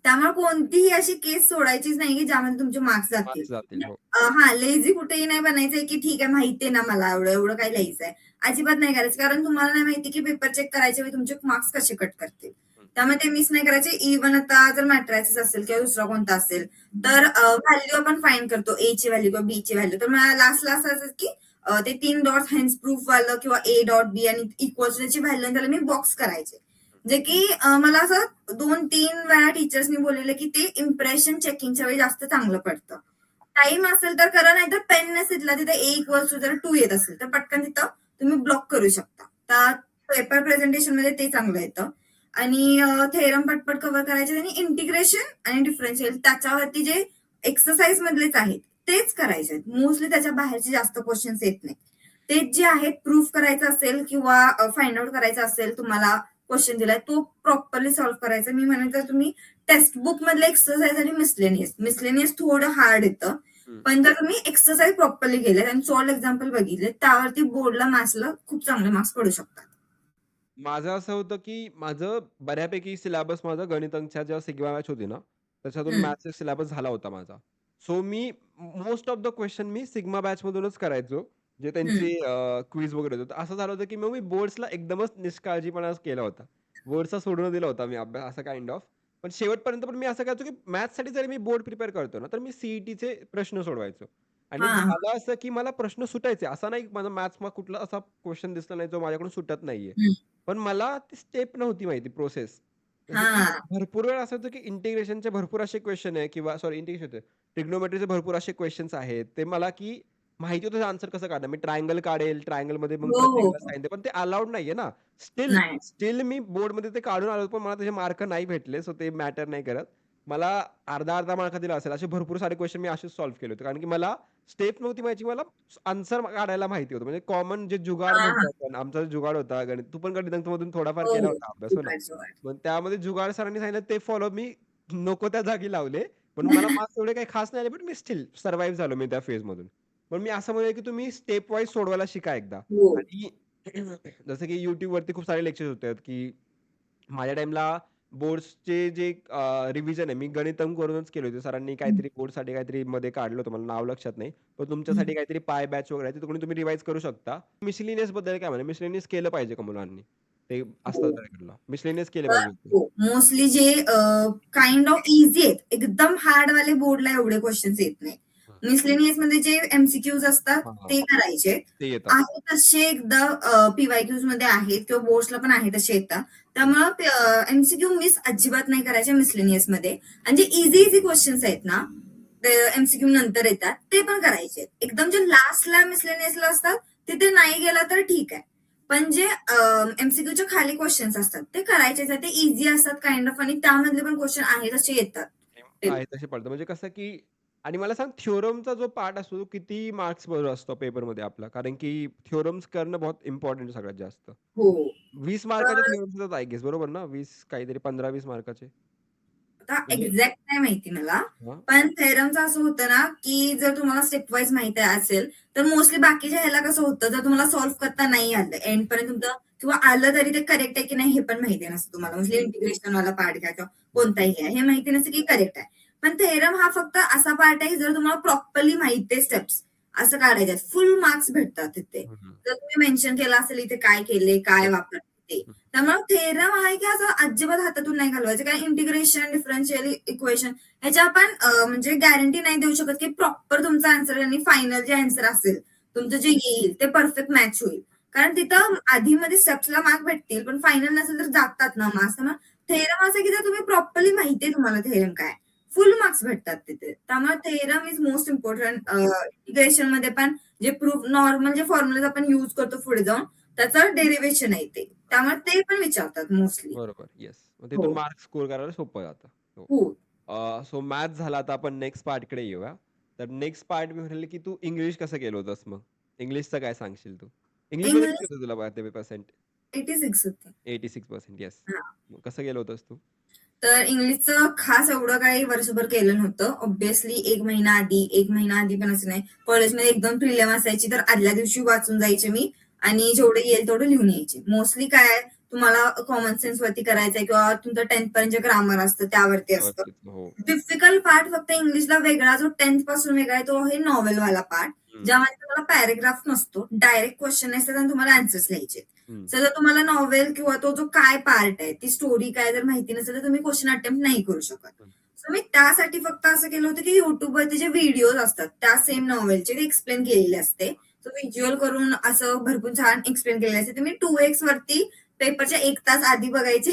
त्यामुळे कोणतीही अशी केस सोडायचीच नाही की ज्यामध्ये तुमचे मार्क्स जातील.
मार्क्स जातील. हो.
हा, लेझी कुठेही नाही बनायचंय की ठीक आहे माहितीये ना मला एवढं एवढं काही लिहायचंय. अजिबात नाही करायचं, कारण तुम्हाला नाही माहिती की पेपर चेक करायच्या वेळी तुमचे मार्क्स कसे कट करतील.
हं,
त्यामुळे ते मिस नाही करायचे. इव्हन आता जर मॅट्रायसिस असेल किंवा दुसरा कोणता असेल तर व्हॅल्यू आपण फाइंड करतो, ए ची व्हॅल्यू किंवा बी ची व्हॅल्यू. तर मला लास्टला असं की ते 3 डॉट्स हेन्स प्रूफ वालं किंवा ए डॉट बी आणि इक्वल्स त्याची व्हॅल्यू त्याला मी बॉक्स करायचे. जे की मला असं 2-3 वेळा टीचर्सनी बोललेलं की ते इम्प्रेशन चेकिंगच्या वेळी जास्त चांगलं पडतं. टाइम असेल तर करा, नाही तर पेन नसेल तिथे ए इक्वल्स टू जर 2 येत असेल तर पटकन तिथं तुम्ही ब्लॉक करू शकता. तर पेपर प्रेझेंटेशन मध्ये ते चांगलं येतं. आणि थेरम पटपट कव्हर करायचे आणि इंटिग्रेशन आणि डिफरन्शियल त्याच्यावरती जे एक्सरसाइज मधलेच आहेत तेच करायचे. मोस्टली त्याच्या बाहेरचे जास्त क्वेश्चन्स येत नाही. तेच जे आहेत प्रूफ करायचं असेल किंवा फाइंड आउट करायचं असेल, तुम्हाला क्वेश्चन दिलाय तो प्रॉपरली सॉल्व्ह करायचा. मी म्हणेन तर तुम्ही टेक्स्ट बुक मधले एक्सरसाइज आणि मिसलेनियस थोडं हार्ड येतं, पण जर तुम्ही एक्सरसाइज प्रॉपरली केले आणि सॉल्व्ह एक्झाम्पल बघितले त्यावरती बोर्डला मॅथ्सला खूप चांगले मार्क्स पडू शकतात.
माझं असं होतं, की माझं बऱ्यापैकी सिलेबस माझा गणितांच्या जेव्हा सिग्मा बॅच होती ना, त्याच्यातून
हम्म,
मॅथ्सचा सिलेबस झाला होता माझा. सो मी मोस्ट ऑफ द क्वेश्चन मी सिग्मा बॅचमधूनच करायचो. जे
हम्म.
त्यांचे क्विज वगैरे होते. तर असं झालं होतं, की मग मी बोर्ड्सला एकदमच निष्काळजीपणा केला होता. बोर्ड्सचा सोडून दिला होता मी अभ्यास असं काइंड ऑफ. पण शेवटपर्यंत पण मी असं करायचो, की मॅथ्ससाठी जरी मी बोर्ड प्रिपेअर करतो ना, तर मी सीईटीचे प्रश्न सोडवायचो. आणि
हा,
झालं असं, की मला प्रश्न सुटायचे. असं नाही, की माझा मॅथ्समा कुठला असा क्वेश्चन दिसला नाही, जो माझ्याकडून सुटत नाहीये.
हम्म,
पण मला ती स्टेप नव्हती माहिती प्रोसेस. जसं की
हा,
भरपूर वेळा असं होतं की इंटिग्रेशनचे भरपूर असे क्वेश्चन आहे किंवा सॉरी इंटिग्रेशन ट्रिग्नोमेट्रीचे भरपूर असे क्वेश्चन्स आहेत. ते मला की माहिती होतं आन्सर कसं काढणार. मी ट्रायंगल काढेल, ट्रायंगलमध्ये मग
हो हो
प्रत्येकाला
हो.
साइन पण ते अलाउड नाहीये ना. स्टिल
नाही.
स्टिल मी बोर्डमध्ये ते काढून आलो, पण मला त्याचे मार्क नाही भेटले. सो ते मॅटर नाही करत. मला अर्धा-अर्धा मार्क दिला असेल. असे भरपूर सारे क्वेश्चन मी असेच सॉल्व्ह केले होते. कारण की मला स्टेप नव्हती माहिती. मला आन्सर काढायला माहिती होतं. म्हणजे कॉमन जे जुगाड
हा हा.
म्हणतो आपण. आमचा जो जुगाड होता गणित. तू पण गणितामधून थोडाफार
हो
केला
हो.
होता अभ्यास, हो ना?
जुगाड.
मग त्यामध्ये जुगाड सरांनी सांगितलं ते फॉलो मी नको त्या जागी लावले. पण मला मार्क्स एवढे काही खास नाही आले, पण मी स्टिल सर्व्हाइव्ह झालो मी त्या फेजमधून. पण मी असं म्हणेन की तुम्ही स्टेप वाईज सोडवायला शिका एकदा.
हो.
आणि जसं की YouTubeवरती खूप सारे लेक्चर्स होतात, की माझ्या टाईमला बोर्ड्सचे जे रिव्हिजन आहे, मी गणितम करूनच केले होते. सरांनी
हम्म,
काहीतरी बोर्डसाठी काहीतरी मध्ये काढलं होतं. मला नाव लक्षात नाही. पण
हम्म.
तुमच्यासाठी काहीतरी पाय बॅच वगैरे आहे, तिकडून तुम्ही रिवाईज करू शकता. मिसलेनियस बद्दल काय म्हणाले? मिसलेनियस केलं पाहिजे का मुलांनी? ते असतात
हो.
रेग्युलरला. मिसलेनियस केले
तर
पाहिजे.
हो, मोस्टली जे काइंड ऑफ इझी आहेत, एकदम हार्ड वाले बोर्डला एवढे क्वेश्चन्स येत नाही.
हां,
मिसलेनियस मध्ये जे एमसीक्यूज असतात
हां, हां.
ते करायचे.
ते येतात.
आहे तसे एकदा पीवायक्यूज मध्ये आहेत किंवा बोर्ड्सला पण आहे तसे येतात.
हं.
त्यामुळे एमसीक्यू मिस अजिबात नाही करायचे मिसलेनियस मध्ये. आणि जे इझी इझी क्वेश्चन्स आहेत ना, ते एमसीक्यू नंतर येतात ते पण करायचे. एकदम जे लास्टला मिसलेनियसला असतात तिथे नाही गेला तर ठीक आहे. पण जे एमसीक्यूच्या खाली क्वेश्चन्स असतात ते करायचे. ते इझी असतात काइंड ऑफ आणि त्यामधले पण क्वेश्चन आहेत तसे येतात.
आहे तसे पडतं. म्हणजे कसं की आणि मला सांग थियोरमचा जो पार्ट असतो तो किती मार्क्सवर असतो पेपरमध्ये आपला? कारण की थियोरम्स करणं बहुत इम्पोर्टंट आहे सगळ्यात जास्त.
हो.
20 मार्काचे
तर
थियोरम्स येतात आय गेस बरोबर ना? 20 काहीतरी 15-20 मार्काचे.
आता
म्हणजे
एक्झॅक्ट नाही माहिती मला.
हां.
पण थेरमचं असं होतं ना, की जर तुम्हाला स्टेप वाईज माहिती असेल, तर मोस्टली बाकीच्या ह्याला कसं होतं, जर तुम्हाला सॉल्व्ह करता नाही आलं, एंड पर्यंत तुमचं किंवा आलं तरी ते करेक्ट आहे की नाही हे पण माहिती नसतं तुम्हाला. म्हणजे इंटिग्रेशन वाला पार्ट घ्या किंवा
हं,
कोणताही घ्या, हे माहिती नसतं की करेक्ट आहे. पण थेरम हा फक्त असा पार्ट आहे, जर तुम्हाला प्रॉपरली माहिती आहे स्टेप्स, असं काढायचे फुल मार्क्स भेटतात तिथे.
हं, हं.
जर तुम्ही मेन्शन केलं असेल इथे काय केले, काय
येस.
वापरले ते.
हं,
त्यामुळे थेरम आहे की असं अजिबात हातातून नाही घालवायचं. कारण इंटिग्रेशन, डिफरन्शियल इक्वेशन ह्याच्या आपण म्हणजे गॅरंटी नाही देऊ शकत की प्रॉपर तुमचा आन्सर आणि फायनल जे आन्सर असेल तुमचं जे येईल ते परफेक्ट मॅच होईल. कारण तिथं आधीमध्ये स्टेप्सला मार्क भेटतील पण फायनल नसेल तर जातात ना मार्क्स. त्यामुळे थेरम असं की जर तुम्ही प्रॉपरली माहितीये तुम्हाला थेरम काय, फुल मार्क्स भेटतात तिथे. त्यामुळे theorem is most important. Integration मध्ये पण जे प्रूफ नॉर्मल जे फॉर्म्युला आपण युज करतो पुढे जाऊन त्याचं डेरिव्हेशन आहे ते. त्यामुळे ते पण विचारतात मोस्टली.
बरोबर. येस. मग
हो.
तिथून मार्क्स स्कोर करायला सोपं जातं. हो.
हो.
सो मॅथ्स झाला आता आपण नेक्स्ट पार्टकडे येऊया. तर नेक्स्ट पार्ट मी म्हणेल की तू इंग्लिश कसं केलं होतंस मग? इंग्लिशचं काय सांगशील तू? इंग्लिशमध्ये किती
इंग्लिश
होतं तुला पर्सेंट?
86 होते.
86% येस.
हां.
मग कसं गेलं होतंस तू?
तर इंग्लिशचं खास एवढं काही वर्षभर केलं नव्हतं. ऑब्व्हियसली 1 महिना आधी, 1 महिना आधी पण असं नाही. कॉलेजमध्ये 1-2 प्रिलिम असायची तर आदल्या दिवशी वाचून जायचे मी आणि जेवढं येईल तेवढं लिहून यायचे. मोस्टली काय आहे, तुम्हाला कॉमन सेन्स वरती करायचंय किंवा तुमचं 10th पर्यंत जे ग्रामर असतं त्यावरती असतं.
व्यवस्थित. हो.
डिफिकल्ट पार्ट फक्त इंग्लिशला वेगळा जो 10th पासून वेगळा आहे तो आहे नॉव्हेलवाला पार्ट.
हं,
ज्यामध्ये तुम्हाला पॅराग्राफ नसतो. डायरेक्ट क्वेश्चन असतात आणि तुम्हाला आन्सर्स लिहायचे.
हं.
सो जर तुम्हाला नॉव्हेल किंवा तो जो काय पार्ट आहे, ती स्टोरी काय जर माहिती नसेल, तर तुम्ही क्वेश्चन अटेम्प्ट नाही करू शकत.
हं.
सो मी त्यासाठी फक्त असं केलं होतं, की YouTubeवरती जे व्हिडिओज असतात, त्या सेम नॉव्हेलचे ते एक्सप्लेन केलेले असते. सो व्हिज्युअल करून असं भरपूर छान एक्सप्लेन केलेलं असते. तुम्ही 2x वरती पेपरच्या 1 तास आधी बघायचे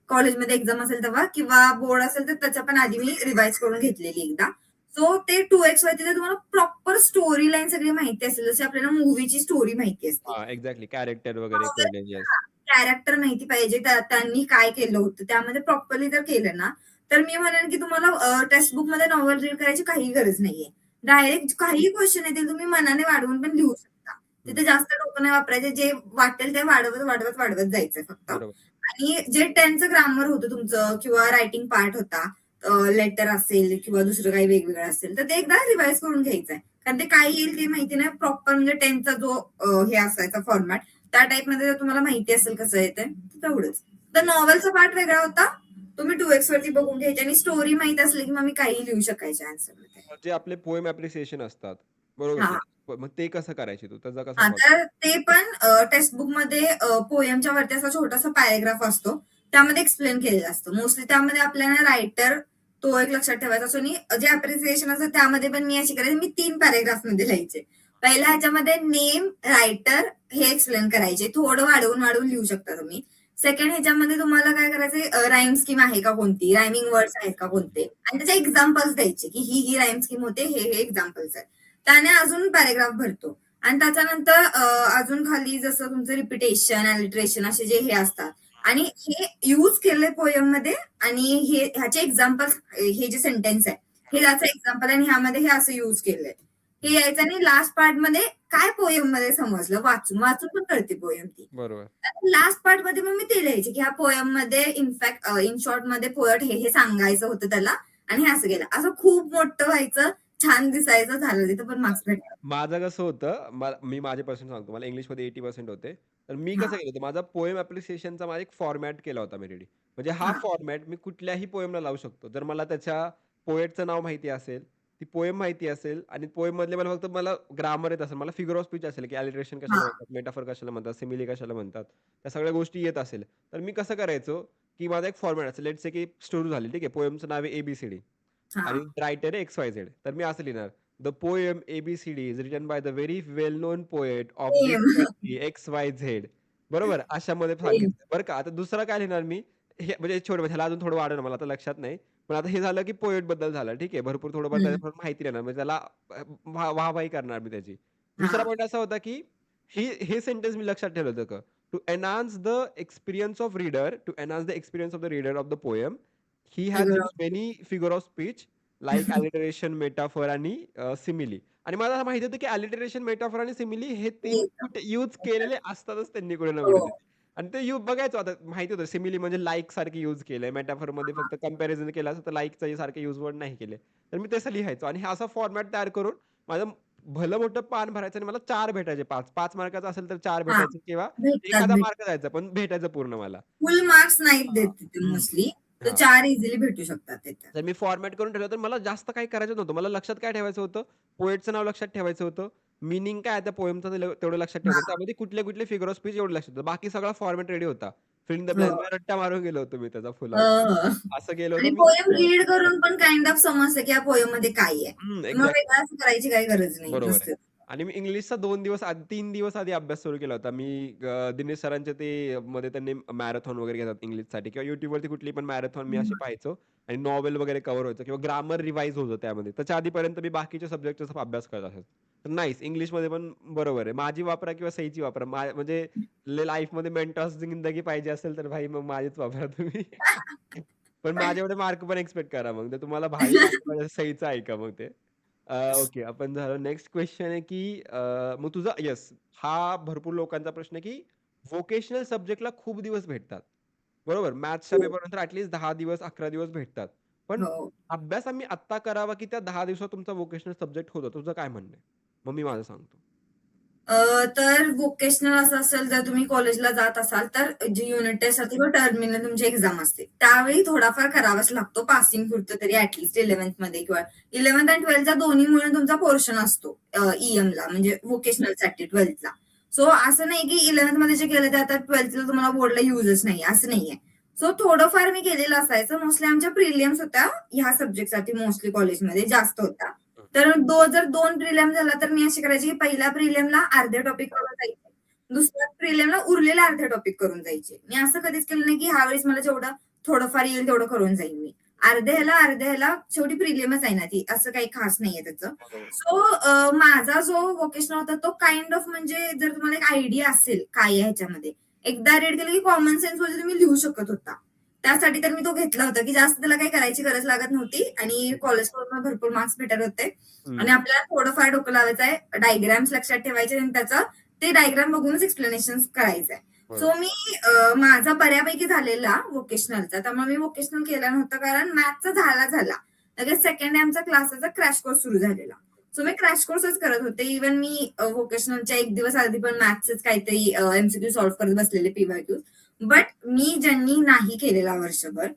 कॉलेजमध्ये एक्झाम असेल तेव्हा किंवा बोर्ड असेल तर त्याच्या पण आधी मी रिवाइज करून घेतलेली एकदा. सो ते 2x वरती जर तुम्हाला प्रॉपर स्टोरी लाईन सगळी माहिती असेल, जशी आपल्याला मूव्हीची स्टोरी माहिती असते.
हां, एक्झॅक्टली कॅरेक्टर वगैरे कळले. येस.
कॅरेक्टर माहिती पाहिजे, त्यांनी काय केलं होतं, त्यामध्ये प्रॉपरली जर केलं ना, तर मी म्हणेन की तुम्हाला टेक्स्ट बुक मध्ये नॉव्हल रीड करायची काही गरज नाहीये. डायरेक्ट काही क्वेश्चन येतील तुम्ही मनाने वाढवून पण लिहू शकता. तिथे जास्त डोकं नाही वापरायचे, जे वाटेल ते वाढवत जायचंय फक्त.
बरोबर.
आणि जे 10चं ग्रामर होतं तुमचं किंवा रायटिंग पार्ट होता, लेटर असेल किंवा दुसरं काही वेगवेगळं असेल, तर ते एकदा रिवाइज करून घ्यायचंय. कारण ते काय येईल ते माहिती नाही. प्रॉपर म्हणजे 10चा जो हे असायचा फॉर्मॅट, त्या टाइप मध्ये जर तुम्हाला माहिती असेल कसं येते तेवढंच. तर नॉव्हलचा पार्ट वेगळा होता, तुम्ही 2x वरती बघून घ्यायचे आणि स्टोरी माहित असली की मग मी काही लिहू शकायचे आन्सर मध्ये.
जे आपले पोएम ॲप्रिसिएशन असतात. बरोबर
हा
की नाही? मग ते कसं करायचे तू? त्याचा कसा
हा
फॉलो?
तर ते पण टेक्स्ट बुक मध्ये पोएमच्या वरती असा छोटासा पॅरेग्राफ असतो, त्यामध्ये एक्सप्लेन केलेलं असतं. मोस्टली त्यामध्ये आपल्याला रायटर तो एक लक्षात ठेवायचा असतो आणि जे अप्रिसिएशन असतं त्यामध्ये पण मी अशी करायची, मी 3 पॅरेग्राफ मध्ये लिहायचे. पहिल्या ह्याच्यामध्ये नेम, रायटर हे एक्सप्लेन करायचे. थोडं वाढवून वाढवून लिहू शकता तुम्ही. सेकंड ह्याच्यामध्ये तुम्हाला काय करायचंय, राईम स्कीम आहे का कोणती, रायमिंग वर्ड्स आहेत का कोणते, आणि त्याचे एक्झाम्पल्स द्यायचे की ही राईम स्कीम होते, हे एक्झाम्पल्स आहेत. त्याने अजून पॅरेग्राफ भरतो. आणि त्याच्यानंतर अजून खाली जसं तुमचं रिपिटेशन, अलिटरेशन असे जे हे असतात आणि हे यूज केले पोयम मध्ये, आणि हे ह्याचे एक्झाम्पल, हे जे सेंटेन्स आहे हे त्याचं एक्झाम्पल आणि ह्यामध्ये हे असं यूज केलंय हे यायचं. आणि लास्ट पार्ट मध्ये काय पोयम मध्ये समजलं, वाचून वाचून पण कळते पोयम ती.
बरोबर.
लास्ट पार्ट मध्ये मग मी ते लिहायचे की ह्या पोयम मध्ये इनफॅक्ट इन शॉर्ट मध्ये पोएट हे सांगायचं होतं त्याला, आणि हे असं केलं. असं खूप मोठं व्हायचं, छान दिसायचं, झालं तिथं पण मार्क्स भेटतात.
माझं कसं होतं, मी माझ्यापासून सांगतो. मला इंग्लिशमध्ये 80% होते. तर मी
हा
कसं केलं होतं, माझा पोएम ॲप्रिसिएशनचा माझा एक फॉर्मॅट केला होता मी रेडी. म्हणजे हा
हा
फॉर्मॅट मी कुठल्याही पोएमला लावू शकतो. जर मला त्याच्या पोएटचं नाव माहिती असेल, ती पोएम माहिती असेल आणि पोएममधले मला ग्रामर येत असेल, मला फिगर ऑफ स्पीच असेल, की ॲलिट्रेशन कशाला
हा
म्हणतात, मेटाफर कशाला म्हणतात, सिमिली कशाला म्हणतात, त्या सगळ्या गोष्टी येत असेल, तर मी कसं करायचो, की माझा एक फॉर्मॅट असेल. लेट्स से की स्टोरी झाली, ठीक आहे. पोएमचं नाव आहे ABCD
हा
आणि रायटर आहे XYZ. तर मी असं लिहिणार, the poem ABCD is written by the very well non poet of this
same
country XYZ. बरोबर? अशामध्ये
सेम.
सांगितलं. बरं का? आता दुसरं काय लिहिणार मी? हे म्हणजे छोटं, ह्याला अजून थोडं वाढवलं, मला आता लक्षात नाही. पण आता हे झालं की पोएट बद्दल झालं. ठीक आहे. भरपूर थोडंफार
हम्म.
त्याच्याबद्दल माहिती देणार. म्हणजे त्याला वाहवाही करणार मी त्याची. दुसरा
हा
पॉइंट असा होता की हे सेंटेन्स मी लक्षात ठेवलं होतं का? To enhance the experience of reader, to enhance the experience of the reader of the poem, he has
figure
used many figure of speech like alliteration, metaphor आणि सिमिली. आणि मला माहिती होतं की अलिटरेशन, मेटाफर आणि सिमिली हे 3 कुठे use केलेले असतातच त्यांनी कुठे ना
हो
कुठेतरी. आणि ते बघायचो आता माहिती होतं सिमिली म्हणजे लाइक सारखे यूज केलंय. मेटाफरमध्ये फक्त कंपॅरिझन केलं असतं तर लाइकचं सारखे यूज वर्ड नाही केले. तर मी तसं लिहायचो आणि हा असा फॉर्मॅट तयार करून माझं भलं मोठं पान भरायचं आणि मला 4 भेटायचे. 5 मार्काचं असेल तर 4
हा
भेटायचे किंवा
भेटतात
एखादा
भेट
मार्क जायचा पण भेटायचं पूर्ण मला.
फुल मार्क्स नाहीत
हां.
देत तिथे
हं.
मोस्टली, तर
हां.
4 इझिली भेटू शकतात तिथे.
तर मी फॉर्मॅट करून ठेवलं, तर मला जास्त काही करायचं नव्हतं. मला लक्षात काय ठेवायचं होतं, पोएटचं नाव लक्षात ठेवायचं होतं. मीनिंग काय आहे त्या पोएमचं तेवढं लक्षात ठेवायचं.
हा
त्यामध्ये कुठले फिगर ऑफ स्पीच एवढं लक्षात होतं. बाकी सगळा फॉर्मॅट रेडी होता. फिल इन द
हो
ब्लँक्स रट्टा मारून गेलो होतो मी त्याचा फुल
हो
ऑन.
हो.
असं गेलो
आणि
होतो मी.
पोयम रीड करून पण काइंड ऑफ समजतं की या पोयम मध्ये काय आहे. मग
एक्झॅक्टली.
वेगळं असं करायची काही गरज नाही
बरोबर आहे.
नुसतं.
आणि मी इंग्लिशचा 2 दिवस आधी 3 दिवस आधी अभ्यास सुरू केला होता. मी दिनेश सरांचे ते मध्ये त्यांनी मॅरेथॉन वगैरे घेतात इंग्लिशसाठी किंवा YouTubeवरती कुठली पण मॅरेथॉन मी असे
हम्म.
पाहायचो आणि नॉव्हेल वगैरे कव्हर व्हायचं किंवा ग्रामर रिवाईज होतं त्यामध्ये. त्याच्या आधीपर्यंत मी बाकीच्या सब्जेक्टचा अभ्यास करत असायचो. तर नाईस इंग्लिशमध्ये पण बरोबर आहे. माझी वापरा किंवा सईची वापरा. म्हणजे लाईफमध्ये मेंटॉस जिंदगी पाहिजे असेल तर भाई मग माझीच वापरा तुम्ही. पण माझे एवढे मार्क पण एक्सपेक्ट करा मग. तर तुम्हाला भारी मार्क पाहिजे सईचं ऐका मग ते. ओके. आपण झालं. नेक्स्ट क्वेश्चन आहे, की मग तुझा येस, हा भरपूर लोकांचा प्रश्न आहे, की व्होकेशनल सब्जेक्टला खूप दिवस भेटतात. बरोबर? मॅथ्सच्या
हो
पेपरनंतर ॲटलीस्ट 10 दिवस, 11 दिवस भेटतात. पण
हो.
अभ्यास आम्ही आत्ता करावा, की त्या 10 दिवसात तुमचा व्होकेशनल सब्जेक्ट होतो? तुझं काय म्हणणं आहे? मग मी माझं सांगतो.
तर व्होकेशनल असं असेल, जर तुम्ही कॉलेजला जात असाल तर जी युनिट टेस्ट असते किंवा टर्मिनल तुमची एक्झाम असते, त्यावेळी थोडाफार करावाच लागतो पासिंग पुरतं तरी, ऍटलीस्ट 11th मध्ये किंवा 11th आणि 12th दोन्ही मिळून तुमचा पोर्शन असतो ईएमला, म्हणजे व्होकेशनलसाठी 12thला. सो असं नाही की 11th मध्ये जे केलं ते आता 12thला तुम्हाला बोर्डला युजच नाही, असं नाहीये. सो थोडंफार मी केलेलं असायचं. मोस्टली आमच्या प्रिलियम्स होत्या ह्या सब्जेक्टसाठी, मोस्टली कॉलेजमध्ये जास्त होत्या. तर जर 2 प्रिलिम झाला तर मी अशी करायची की पहिल्या प्रिलिमला अर्धे टॉपिक करून जायचे. दुसऱ्या प्रिलिमला उरलेले अर्धे टॉपिक करून जायचे. मी असं कधीच केलं नाही की ह्यावेळेस मला जेवढं थोडंफार येईल तेवढं करून जाईन मी. अर्ध्या ह्याला शेवटी प्रिलिमच आहे ना ती, असं काही खास नाहीये त्याचं.
बरोबर.
सो माझा जो व्होकेशनल होता तो काइंड ऑफ म्हणजे जर तुम्हाला एक आयडिया असेल काय आहे ह्याच्यामध्ये, एकदा रीड केलं की कॉमन सेन्स मध्ये तुम्ही लिहू शकत होता. त्यासाठी तर मी तो घेतला होता की जास्त त्याला काही करायची गरज लागत नव्हती आणि कॉलेजकडून भरपूर मार्क्स भेटत होते आणि आपल्याला थोडंफार डोकं लावायचं आहे, डायग्राम्स लक्षात ठेवायचे आणि त्याचं ते डायग्राम बघूनच एक्सप्लेनेशन करायचं आहे. सो
बरोबर.
मी माझा बऱ्यापैकी झालेला व्होकेशनलचा, त्यामुळे मी व्होकेशनल केला नव्हता कारण मॅथचा झाला लगेच सेकंड आमचा क्लासचा क्रॅश कोर्स सुरू झालेला. सो मी क्रॅश कोर्सच करत होते. इव्हन मी व्होकेशनलच्या एक दिवस आधी पण मॅथ्सच काहीतरी एमसीक्यू सॉल्व्ह करत बसलेले पीवायक्यू. बट मी ज्यांनी नाही केलेला वर्षभर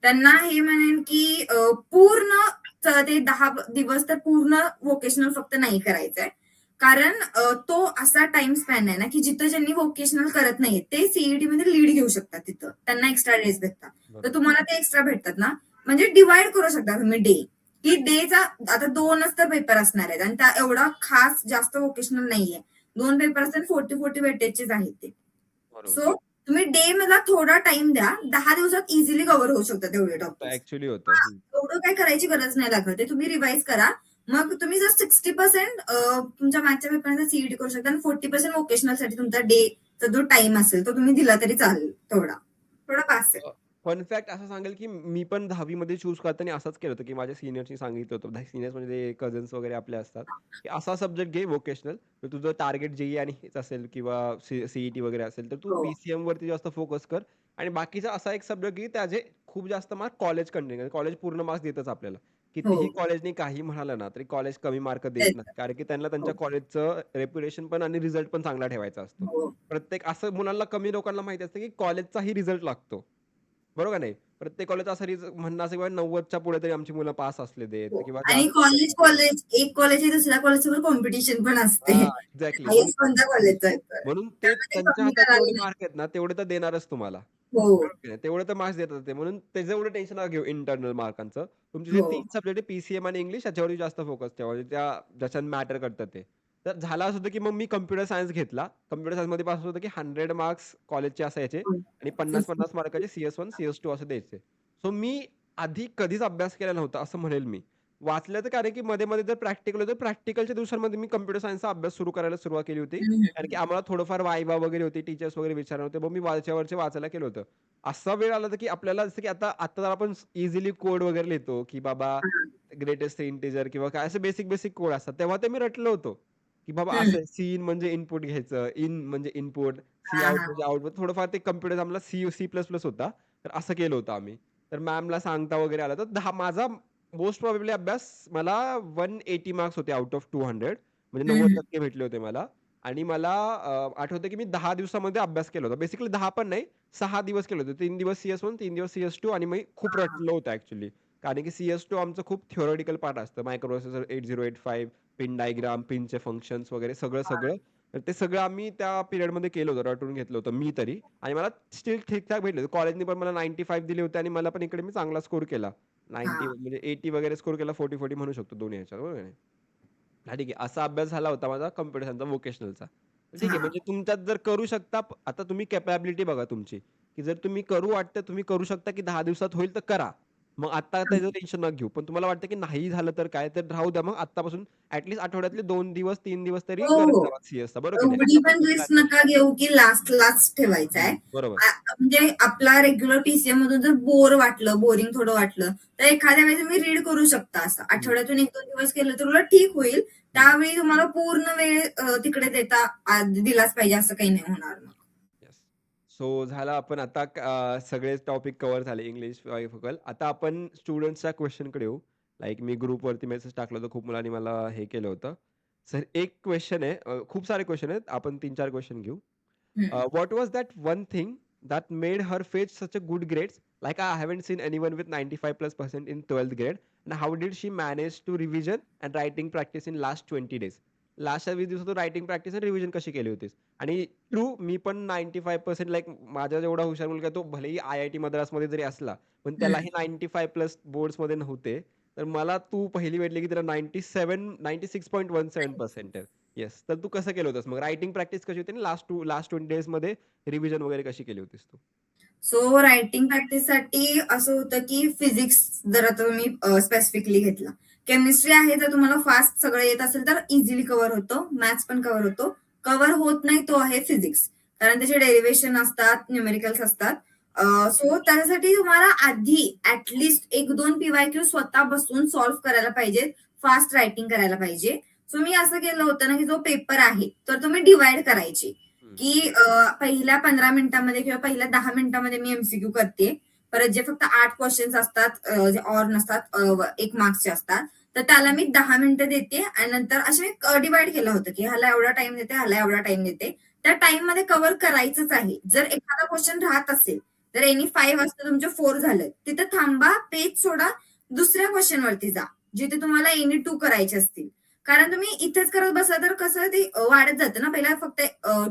त्यांना हे म्हणेन की पूर्ण ते 10 दिवस तर पूर्ण व्होकेशनल फक्त नाही करायचंय. कारण तो असा टाइम स्पॅन आहे ना की जिथं ज्यांनी व्होकेशनल करत नाहीये ते सीईटी मध्ये लीड घेऊ शकतात, तिथं त्यांना एक्स्ट्रा डेज भेटतात. तर
बरोबर.
तुम्हाला ते एक्स्ट्रा भेटतात ना, म्हणजे डिवाइड करू शकता तुम्ही डे, की डेचा आता 2च तर पेपर असणार आहेत आणि त्या एवढा खास जास्त व्होकेशनल नाहीये. 2 पेपर असतात 40 वेटेजचेच आहेत ते.
बरोबर.
सो तुम्ही डे मला थोडा टाइम द्या, 10 दिवसात इझिली कव्हर होऊ शकतात तेवढे टॉपिक्स.
ऍक्च्युली होतं.
एवढं काय करायची गरज नाही लागत. ते तुम्ही रिवाइज करा. मग तुम्ही जर 60% तुमच्या मॅथच्या पेपरमध्ये सीईटी करू शकता आणि 40% व्होकेशनलसाठी तुमचा डेचा जो टाइम असेल तो तुम्ही दिला तरी चालेल थोडा पास आहे.
फन फॅक्ट असं सांगेल की मी पण 10वी मध्ये चूज करताना असंच केलं होतं की माझ्या सिनियर्सनी सांगितलं होतं. सिनियर्स म्हणजे कझन्स वगैरे आपले असतात की असा सब्जेक्ट घे व्होकेशनल, तर तुझं टार्गेट जेई आणि हेच असेल किंवा सीईटी वगैरे असेल तर तू
हो.
पीसीएम वरती जास्त फोकस कर. आणि बाकीचा असा एक सब्जेक्ट की त्याचे खूप जास्त मार्क कॉलेज कंटेंट, कॉलेज पूर्ण मार्क्स देतच आपल्याला.
हो.
कितीही कॉलेजने काही म्हणालं ना तरी कॉलेज कमी मार्क देत
तेच.
नाही, कारण की त्यांना त्यांच्या
हो.
कॉलेजचं रेप्युटेशन पण आणि रिझल्ट पण चांगला ठेवायचा असतो.
हो.
प्रत्येक असं मुलांना कमी लोकांना माहिती असतं की कॉलेजचाही रिझल्ट लागतो. बरोबर का नाही? प्रत्येक कॉलेज असं म्हणणं असं किंवा 90च्या पुढे तरी आमची मुलं पास असले देत
हो.
किंवा
आणि
जास्त.
कॉलेज एक कॉलेज आहे दुसऱ्या कॉलेजसोबत कॉम्पिटिशन पण असते.
हां, एक्झॅक्टली. म्हणून
हायेस्ट कोणत्या कॉलेजचा आहे तर.
म्हणून ते
त्यामध्ये
त्यांच्या
कमी
हातात जेवढे
करायला
मार्क आहेत ना, तेवढे तर देणारच तुम्हाला.
हो.
बरोबर की नाही? तेवढे तर मार्क्स देतात ते. म्हणून त्याचं एवढं टेन्शन नका घेऊ इंटरनल मार्कांचं. तुमचे जे
हो.
3 सब्जेक्ट आहे पीसीएम आणि इंग्लिश याच्यावरती जास्त फोकस ठेवा. म्हणजे ज्याच्यात मॅटर करतं ते. तर झालं असं होतं की मग मी कॉम्प्युटर सायन्स घेतला. कॉम्प्युटर सायन्समध्ये पास होतं की 100 मार्क्स कॉलेजचे असायचे आणि 50-50 मार्काचे CS1, CS2 असं द्यायचे. सो मी आधी कधीच अभ्यास केला नव्हता असं म्हणेल मी. वाचलं तर कारण की मध्ये-मध्ये जर प्रॅक्टिकल होतं, प्रॅक्टिकलच्या दिवसांमध्ये मी कॉम्प्युटर सायन्सचा अभ्यास सुरू करायला सुरुवात केली होती.
हं,
कारण की
हं.
आम्हाला थोडंफार वायवा वगैरे होती, टीचर्स वगैरे विचारणार होते. मग मी वरच्या वाचायला केलं होतं. असा वेळ आला होता की आपल्याला जसं की आता जर आपण इझिली कोड वगैरे लिहितो, की बाबा
हां.
ग्रेटेस्ट इंटिजर किंवा काय असे बेसिक कोड असतात. तेव्हा ते मी रटलो होतो, की बाबा
हं.
असं सी इन म्हणजे इनपुट घ्यायचं, इन म्हणजे इनपुट, सी
हां,
आउट
हां.
म्हणजे आउटपुट. थोडंफार ते कॉम्प्युटर आम्हाला C++ होता. तर असं केलं होतं आम्ही. तर मॅमला सांगता वगैरे आलं. तर माझा मोस्ट प्रोबॅबली अभ्यास मला 180 मार्क्स होते आउट ऑफ 200, म्हणजे
हं, हं.
90% भेटले होते मला. आणि मला आठवतं की मी 10 दिवसामध्ये अभ्यास केला होता. बेसिकली 10 पण नाही, 6 दिवस केले होते. 3 दिवस CS1, 3 दिवस CS2 आणि मी खूप
हां, हां.
रटलं होतं ॲक्चुअली. कारण की CS2 आमचं खूप थिओरिटिकल पार्ट असतं. मायक्रो प्रोसेसर 8085, पिन डायग्राम, पिनचे फंक्शन्स वगैरे
हां.
सगळं. तर ते सगळं आम्ही त्या पिरियडमध्ये केलं होतं, रटून घेतलं होतं मी तरी. आणि मला स्टिल ठीक-ठाक भेटले होते. कॉलेजनी पण मला 95 दिले होते आणि मला पण इकडे मी चांगला स्कोर केला. 90
हां.
म्हणजे 80 वगैरे स्कोर केला, 40-40 म्हणू शकतो दोन्ही ह्याच्यात. बरोबर आहे. हां, ठीक आहे. असा अभ्यास झाला होता माझा कॉम्प्युटर सायन्सचा व्होकेशनलचा. ठीक आहे.
हां.
म्हणजे तुमच्यात जर करू शकता आता तुम्ही कॅपॅबिलिटी बघा तुमची, की जर तुम्ही करू वाटतं तुम्ही करू शकता, की 10 दिवसात होईल तर करा. मग आता
हं.
त्याचं टेन्शन नका घेऊ. पण तुम्हाला वाटतं, की नाही झालं तर काय? तर राहू द्या मग आत्तापासून आठवड्यातले 2 दिवस, 3 दिवस तरी
हो,
करत
हो.
जावा सीएसचा. बरोबर की नाही?
एवढी पण
आत्तापासून
रिस्क
प्लॅन करा.
नका घेऊ, की लास्ट ठेवायचा आहे.
बरोबर.
म्हणजे आपला रेग्युलर पीसीएम मधून जर बोरिंग थोडं वाटलं, तर एखाद्या वेळेस तुम्ही रीड करू शकता असं.
हं.
आठवड्यातून 1-2 दिवस केलं तर उलट ठीक होईल. त्यावेळी तुम्हाला पूर्ण वेळ तिकडे दिलाच पाहिजे असं काही नाही होणार मग.
येस. सो झालं आपण आता सगळेच टॉपिक कव्हर झाले इंग्लिश बायफोकल. आता आपण स्टुडंट्सच्या क्वेशनकडे येऊ. लाइक मी ग्रुपवरती मेसेज टाकला होता. खूप मुलांनी मला हे केलं होतं. सर एक क्वेशन आहे. खूप सारे क्वेशन आहेत. आपण 3-4 क्वेशन घेऊ.
हं.
What was that one thing that made her fetch such a good grades? Like I haven't seen anyone with 95+% in 12th grade. And how did she manage to revision and writing practice in last 20 days? लास्टच्या 20 दिवसात writing practice आणि revision कशी केली होतीस? आणि true मी पण 95% like माझा जेवढा हुशार मुलगा तो भलेही IIT मद्रासमध्ये जरी असला, पण
हं.
त्यालाही 95 प्लस बोर्ड्समध्ये नव्हते. तर मला तू पहिली भेटली की तुला 96.17% आहे. येस. तर तू कसं केलं होतंस मग? रायटिंग प्रॅक्टिस कशी होती आणि लास्ट 20 डेजमध्ये रिव्हिजन वगैरे कशी केली होतीस तू?
सो रायटिंग प्रॅक्टिससाठी असं होतं की फिजिक्स जर आता तुम्ही स्पेसिफिकली घेतला, केमिस्ट्री आहे जर तुम्हाला फास्ट सगळं येत असेल तर इझिली कव्हर होतं, मॅथ्स पण कव्हर होतो. कव्हर होत नाही तो आहे फिजिक्स, कारण त्याचे डेरिव्हेशन असतात, न्यूमेरिकल्स असतात. सो त्यासाठी तुम्हाला आधी ऍटलिस्ट 1-2 पीवायक्यू स्वतः बसून सॉल्व्ह करायला पाहिजे, फास्ट रायटिंग करायला पाहिजे. सो मी असं केलं होतं ना की जो पेपर आहे तर तुम्ही डिवाइड करायचे की पहिल्या 15 मिनिटांमध्ये किंवा पहिल्या 10 मिनिटांमध्ये मी एमसीक्यू करते. परत जे फक्त 8 क्वेश्चन्स असतात जे ऑर नसतात 1 मार्क्सचे असतात, तर त्याला मी 10 मिनिटं देते आणि नंतर असे मी डिवाइड केलं होतं की ह्याला एवढा टाइम देते, ह्याला एवढा टाइम देते. त्या टाइम मध्ये कव्हर करायचंच आहे. जर एखादा क्वेश्चन राहत असेल, तर एनी 5 असतं तुमचे 4 झालं. तिथं थांबा, पेज सोडा, दुसऱ्या क्वेश्चन वरती जा, जिथे तुम्हाला एनी 2 करायचे असतील. कारण तुम्ही इथेच करत बसला तर कसं ते वाढत जातं ना. पहिला फक्त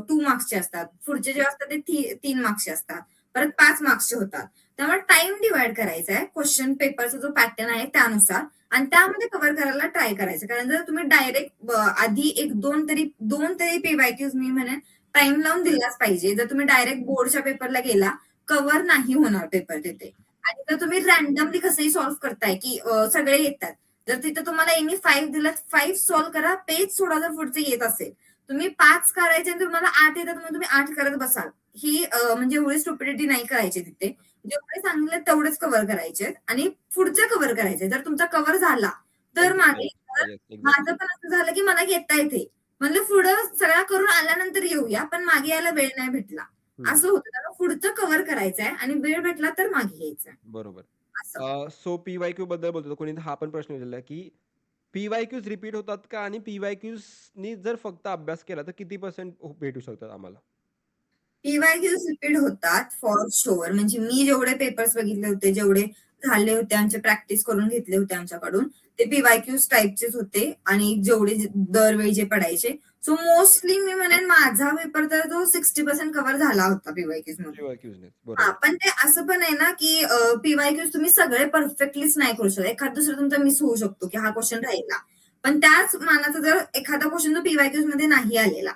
2 मार्क्सचे असतात, पुढचे जे असतात ते 3 मार्क्सचे असतात, परत 5 मार्क्सचे होतात. त्यामुळे टाइम डिवाइड करायचा आहे क्वेश्चन पेपरचा जो पॅटर्न आहे त्यानुसार, आणि त्यामध्ये कव्हर करायला ट्राय करायचं. कारण जर तुम्ही डायरेक्ट आधी 2 तरी पीवायक्यूज मी म्हणेन टाइम लावून दिलाच पाहिजे. जर तुम्ही डायरेक्ट बोर्डच्या पेपरला गेला, कव्हर नाही होणार पेपर तिथे. आणि जर तुम्ही रॅन्डमली कसंही सॉल्व्ह करताय की सगळे येतात, जर तिथं तुम्हाला एनी 5 दिलं, 5 सॉल्व्ह करा, पेज सोडा. जर पुढचे येत असेल, तुम्ही 5 करायचे आणि तुम्हाला 8 येतात म्हणून तुम्ही 8 करत बसाल, ही म्हणजे एवढी स्टुपिडिटी नाही करायची तिथे. जेवढे चांगले तेवढेच कव्हर करायचे आणि पुढचे कव्हर करायचे. जर तुमचा कव्हर झाला तर मागे, तर
येस,
माझं
एक्झॅक्टली.
पण असं झालं की मला घेता येते. म्हणलं पुढं सगळा करून आल्यानंतर येऊया, पण मागे यायला वेळ नाही भेटला. असं होतं. त्यामुळे पुढचं कव्हर करायचंय आणि वेळ भेटला तर मागे यायचंय.
बरोबर.
असं.
सो पी-वाय-क्यू बद्दल बोलतो. कोणी हा पण प्रश्न विचारला, की पी-वाय-क्यूज रिपीट होतात का? आणि पी-वाय-क्यूजनी जर फक्त अभ्यास केला तर किती पर्सेंट भेटू शकतात आम्हाला?
पीवायक्यूज रिपीट होतात फॉर शुअर. म्हणजे मी जेवढे पेपर्स बघितले होते, जेवढे झाले होते, आमचे प्रॅक्टिस करून घेतले होते आमच्याकडून, ते पीवायक्यूज टाईपचेच होते आणि जेवढे दरवेळी जे पडायचे. सो मोस्टली मी म्हणेन माझा पेपर तर तो 60% कव्हर झाला होता पीवायक्यूज मधून.
पी-वाय-क्यूजनेच.
हां,
बरोबर.
पण ते असं पण आहे ना, की पीवायक्यूज तुम्ही सगळे परफेक्टलीच नाही करू शकत. एखाद दुसरा तुमचा मिस होऊ शकतो, की हा क्वेश्चन राहिला. पण त्याच मानाचा जर एखादा क्वेश्चन तो पीवायक्यूज मध्ये नाही आलेला,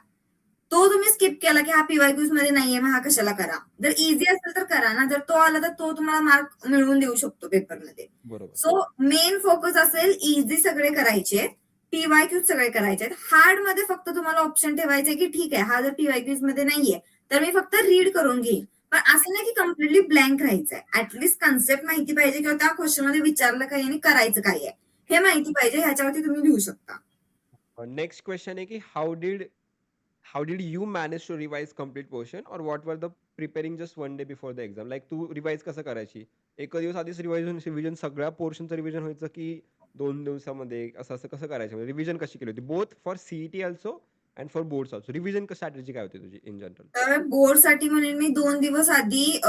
तो तुम्ही स्किप केला, की हा पीवायक्यूज मध्ये नाहीये, मग हा कशाला करा. जर इझी असेल तर करा ना. जर तो आला तर तो तुम्हाला मार्क मिळवून देऊ शकतो पेपरमध्ये.
बरोबर.
सो मेन फोकस असेल इझी सगळे करायचे, पीवायक्यूज सगळे करायचे. हार्ड मध्ये फक्त तुम्हाला ऑप्शन ठेवायचे, की ठीक आहे, हा जर पीवायक्यूज मध्ये नाहीये, तर मी फक्त रीड करून घेईन. पण असं नाही की कम्प्लिटली ब्लँक राहायचंय. ऍटलीस्ट कन्सेप्ट माहिती पाहिजे किंवा त्या क्वेश्चन मध्ये विचारलं काय आणि करायचं काय आहे हे माहिती पाहिजे. ह्याच्यावरती तुम्ही लिहू शकता.
नेक्स्ट क्वेश्चन आहे, की how did you manage to revise complete portion और what were the preparing just 1 day before the exam? Like तू रिवाइज कसं करायची? एक दिवस आधीच रिव्हिजन सगळ्या पोर्शनचं रिव्हिजन व्हायचं, की 2 दिवसामध्ये असं कसं करायचं? म्हणजे रिव्हिजन कशी केली होती? Both for CET also and for boards also. Revision strategy काय होती तुझी इन जनरल?
तर बोर्डसाठी म्हणेन मी 2 दिवस आधी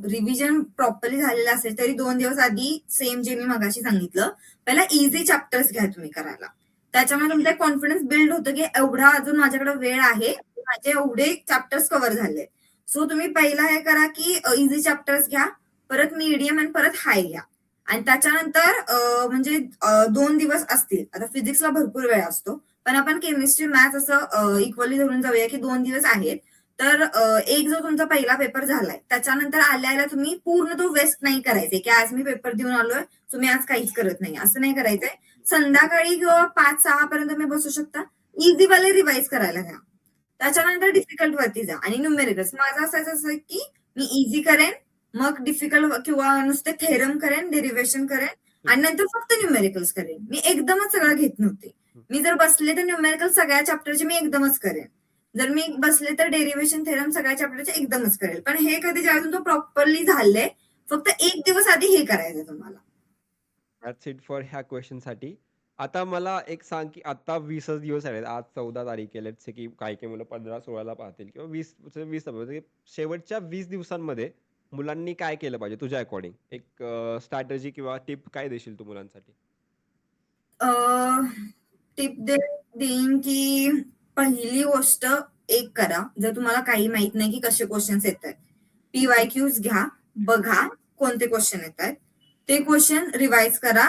रिव्हिजन प्रॉपरली झालेलं असेल तरी 2 दिवस आधी सेम जे मी मगाशी सांगितलं, पहिला इझी चॅप्टर्स घ्या तुम्ही करायला. त्याच्यामुळे तुमचा कॉन्फिडन्स बिल्ड होतं की एवढा अजून माझ्याकडे वेळ आहे, माझे एवढे चॅप्टर्स कव्हर झाले. सो तुम्ही पहिला हे करा की इझी चॅप्टर्स घ्या, परत मीडियम आणि परत हाय घ्या. आणि त्याच्यानंतर म्हणजे 2 दिवस असतील. आता फिजिक्सला भरपूर वेळ असतो, पण आपण केमिस्ट्री मॅथ्स असं इक्वली धरून जाऊया की 2 दिवस आहेत. तर एक जो तुमचा पहिला पेपर झालाय, त्याच्यानंतर आल्याला तुम्ही पूर्ण तो वेस्ट नाही करायचे, की आज मी पेपर देऊन आलोय, तुम्ही आज काहीच करत नाही, असं नाही करायचंय. संध्याकाळी किंवा 5-6 पर्यंत तुम्ही बसू शकता. इझी वाले रिवाइज करायला घ्या. त्याच्यानंतर डिफिकल्ट वरती जा आणि न्यूमेरिकल्स. माझं असायचं असं की मी इझी करेन, मग डिफिकल्ट किंवा नुसते थेरम करेन, डेरिव्हेशन करेन आणि नंतर फक्त न्यूमेरिकल्स करेन. मी एकदमच सगळं घेत नव्हते. मी जर बसले तर न्यूमेरिकल सगळ्या चॅप्टरचे मी एकदमच करेन. जर मी बसले तर डेरिव्हेशन थेरम सगळ्या चॅप्टरचे एकदमच करेल. पण हे कधी ज्यावेळी तो प्रॉपरली झाले, फक्त 1 दिवस आधी हे करायचं तुम्हाला.
दॅट्स इट फॉर ह्या क्वेश्चनसाठी. आता मला एक सांग, की आता 20च दिवस आहेत. आज 14 तारीख आहे. लेट्स से की काही मुलं 15-16ला पाहतील किंवा 20 म्हणजे शेवटच्या 20 दिवसांमध्ये मुलांनी काय केलं पाहिजे तुझ्या अकॉर्डिंग? एक स्ट्रॅटेजी किंवा टिप काय देशील तू मुलांसाठी?
टिप देईन की पहिली गोष्ट एक करा. जर तुम्हाला काही माहित नाही की कसे क्वेश्चन्स येत आहेत, पीवायक्यूज घ्या, बघा कोणते क्वेश्चन येत आहेत, ते क्वेश्चन रिवाइज करा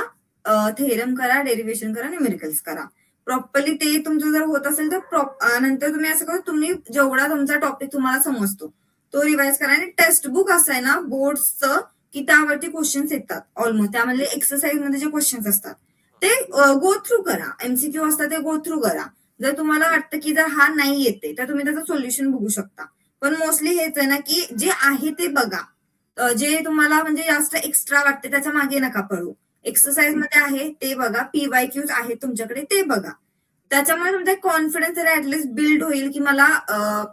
थेरम करा, डेरिव्हेशन करा, न्यूमेरिकल्स करा. प्रॉपरली ते तुमचं जर होत असेल तर नंतर तुम्ही असं करा, तुम्ही जेवढा तुमचा टॉपिक तुम्हाला समजतो तो रिवाइज करा. आणि टेक्स्ट बुक असं आहे ना बोर्ड्सचं, की त्यावरती क्वेश्चन्स येतात ऑलमोस्ट. त्यामधले एक्सरसाइज मध्ये जे क्वेश्चन्स असतात ते गो थ्रू करा. एमसीक्यू असतात ते गो थ्रू करा. जर तुम्हाला वाटतं की जर हा नाही येते तर तुम्ही त्याचं सोल्युशन बघू शकता. पण मोस्टली हेच आहे ना की जे आहे ते बघा. जे तुम्हाला म्हणजे जास्त एक्स्ट्रा वाटते त्याच्या मागे नका पडू. एक्सरसाइज मध्ये आहे ते बघा, पीवायक्यूज आहेत तुमच्याकडे ते बघा. त्याच्यामुळे तुमचा कॉन्फिडन्स तरी ऍटलीस्ट बिल्ड होईल की मला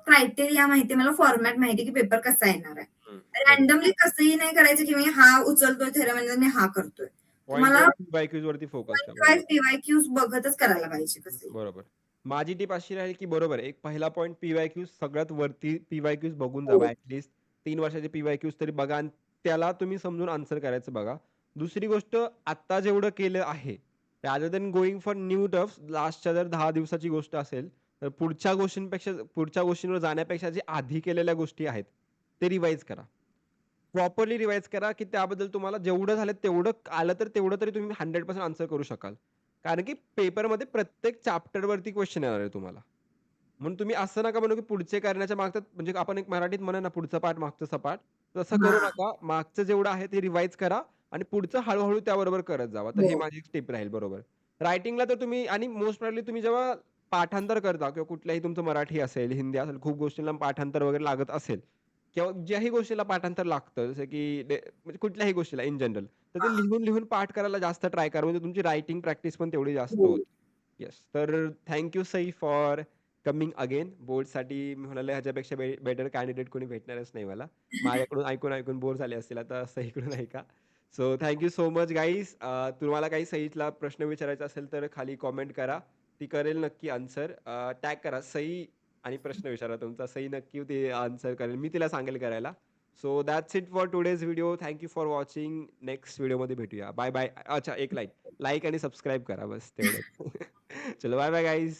क्रायटेरिया माहिती, मला फॉर्मॅट माहिती की पेपर कसा येणार आहे.
बरोबर.
रॅन्डमली कसंही नाही करायचं की मी हा उचलतोय थेरम आणि मी हा करतोय.
पॉइंट
तुम्हाला
वाईज बायक्यूज वरती फोकस करा.
वाईज पीवायक्यूज बघतच करायला पाहिजे कसंही.
बरोबर. माझी टिप अशी राहील की बरोबर एक पहिला पॉइंट पीवायक्यूज सगळ्यात वरती पीवायक्यूज बघून
हो.
जावा. ऍटलीस्ट 3 वर्षाचे पीवायक्यूज तरी बघा आणि त्याला तुम्ही समजून आन्सर करायचं बघा. दुसरी गोष्ट आता जेवढं केलं आहे rather than going for new terms, लास्टच्या जर 10 दिवसाची गोष्ट असेल तर पुढच्या गोष्टींवर जाण्यापेक्षा जे आधी केलेल्या गोष्टी आहेत ते रिवाइज करा. प्रॉपरली रिवाइज करा की त्याबद्दल तुम्हाला जेवढं झालं तेवढं आलं तर तेवढं तरी तुम्ही 100% आन्सर करू शकाल. कारण की पेपरमध्ये प्रत्येक चॅप्टर वरती क्वेश्चन येणार आहे तुम्हाला. म्हणून तुम्ही असं नका म्हणू की पुढचे करण्याच्या मागचं, म्हणजे आपण एक मराठीत म्हणा ना, पुढचं पाठ मागचं सपाट. तसं करू
हा.
नका. मागचं जेवढं आहे ते रिवाइज करा आणि पुढचं हळू त्याबरोबर करत जावा. तर हे
हो.
माझी एक टिप राहील. बरोबर. रायटिंगला तर तुम्ही आणि मोस्ट प्रॉब्ली तुम्ही जेव्हा पाठांतर करता किंवा कुठल्याही तुमचं मराठी असेल, हिंदी असेल, खूप गोष्टींना पाठांतर वगैरे लागत असेल किंवा ज्याही गोष्टीला पाठांतर लागतं, जसं की म्हणजे कुठल्याही गोष्टीला इन जनरल, तर ते
हा.
लिहून पाठ करायला जास्त ट्राय करा. म्हणजे तुमची रायटिंग प्रॅक्टिस पण तेवढी जास्त
हो.
होते. येस. तर thank you Sai for coming again. बोर्डसाठी मी म्हणाले ह्याच्यापेक्षा बेटर कॅन्डिडेट कोणी भेटणारच नाही मला. माझ्याकडून ऐकून बोर झाले असतील आता सईकडून ऐका. So thank you so much guys. तुम्हाला काही सईला प्रश्न विचारायचा असेल तर खाली कॉमेंट करा. ती करेल नक्की आन्सर. टॅग करा सई आणि प्रश्न विचारा तुमचा. सई नक्की ते आन्सर करेल. मी तिला सांगेल करायला. So that's it for today's video. Thank you for watching. Next व्हिडिओमध्ये भेटूया. Bye bye. अच्छा, एक लाईक आणि सबस्क्राईब करा बस तेवढंच. चलो बाय बाय गाईज.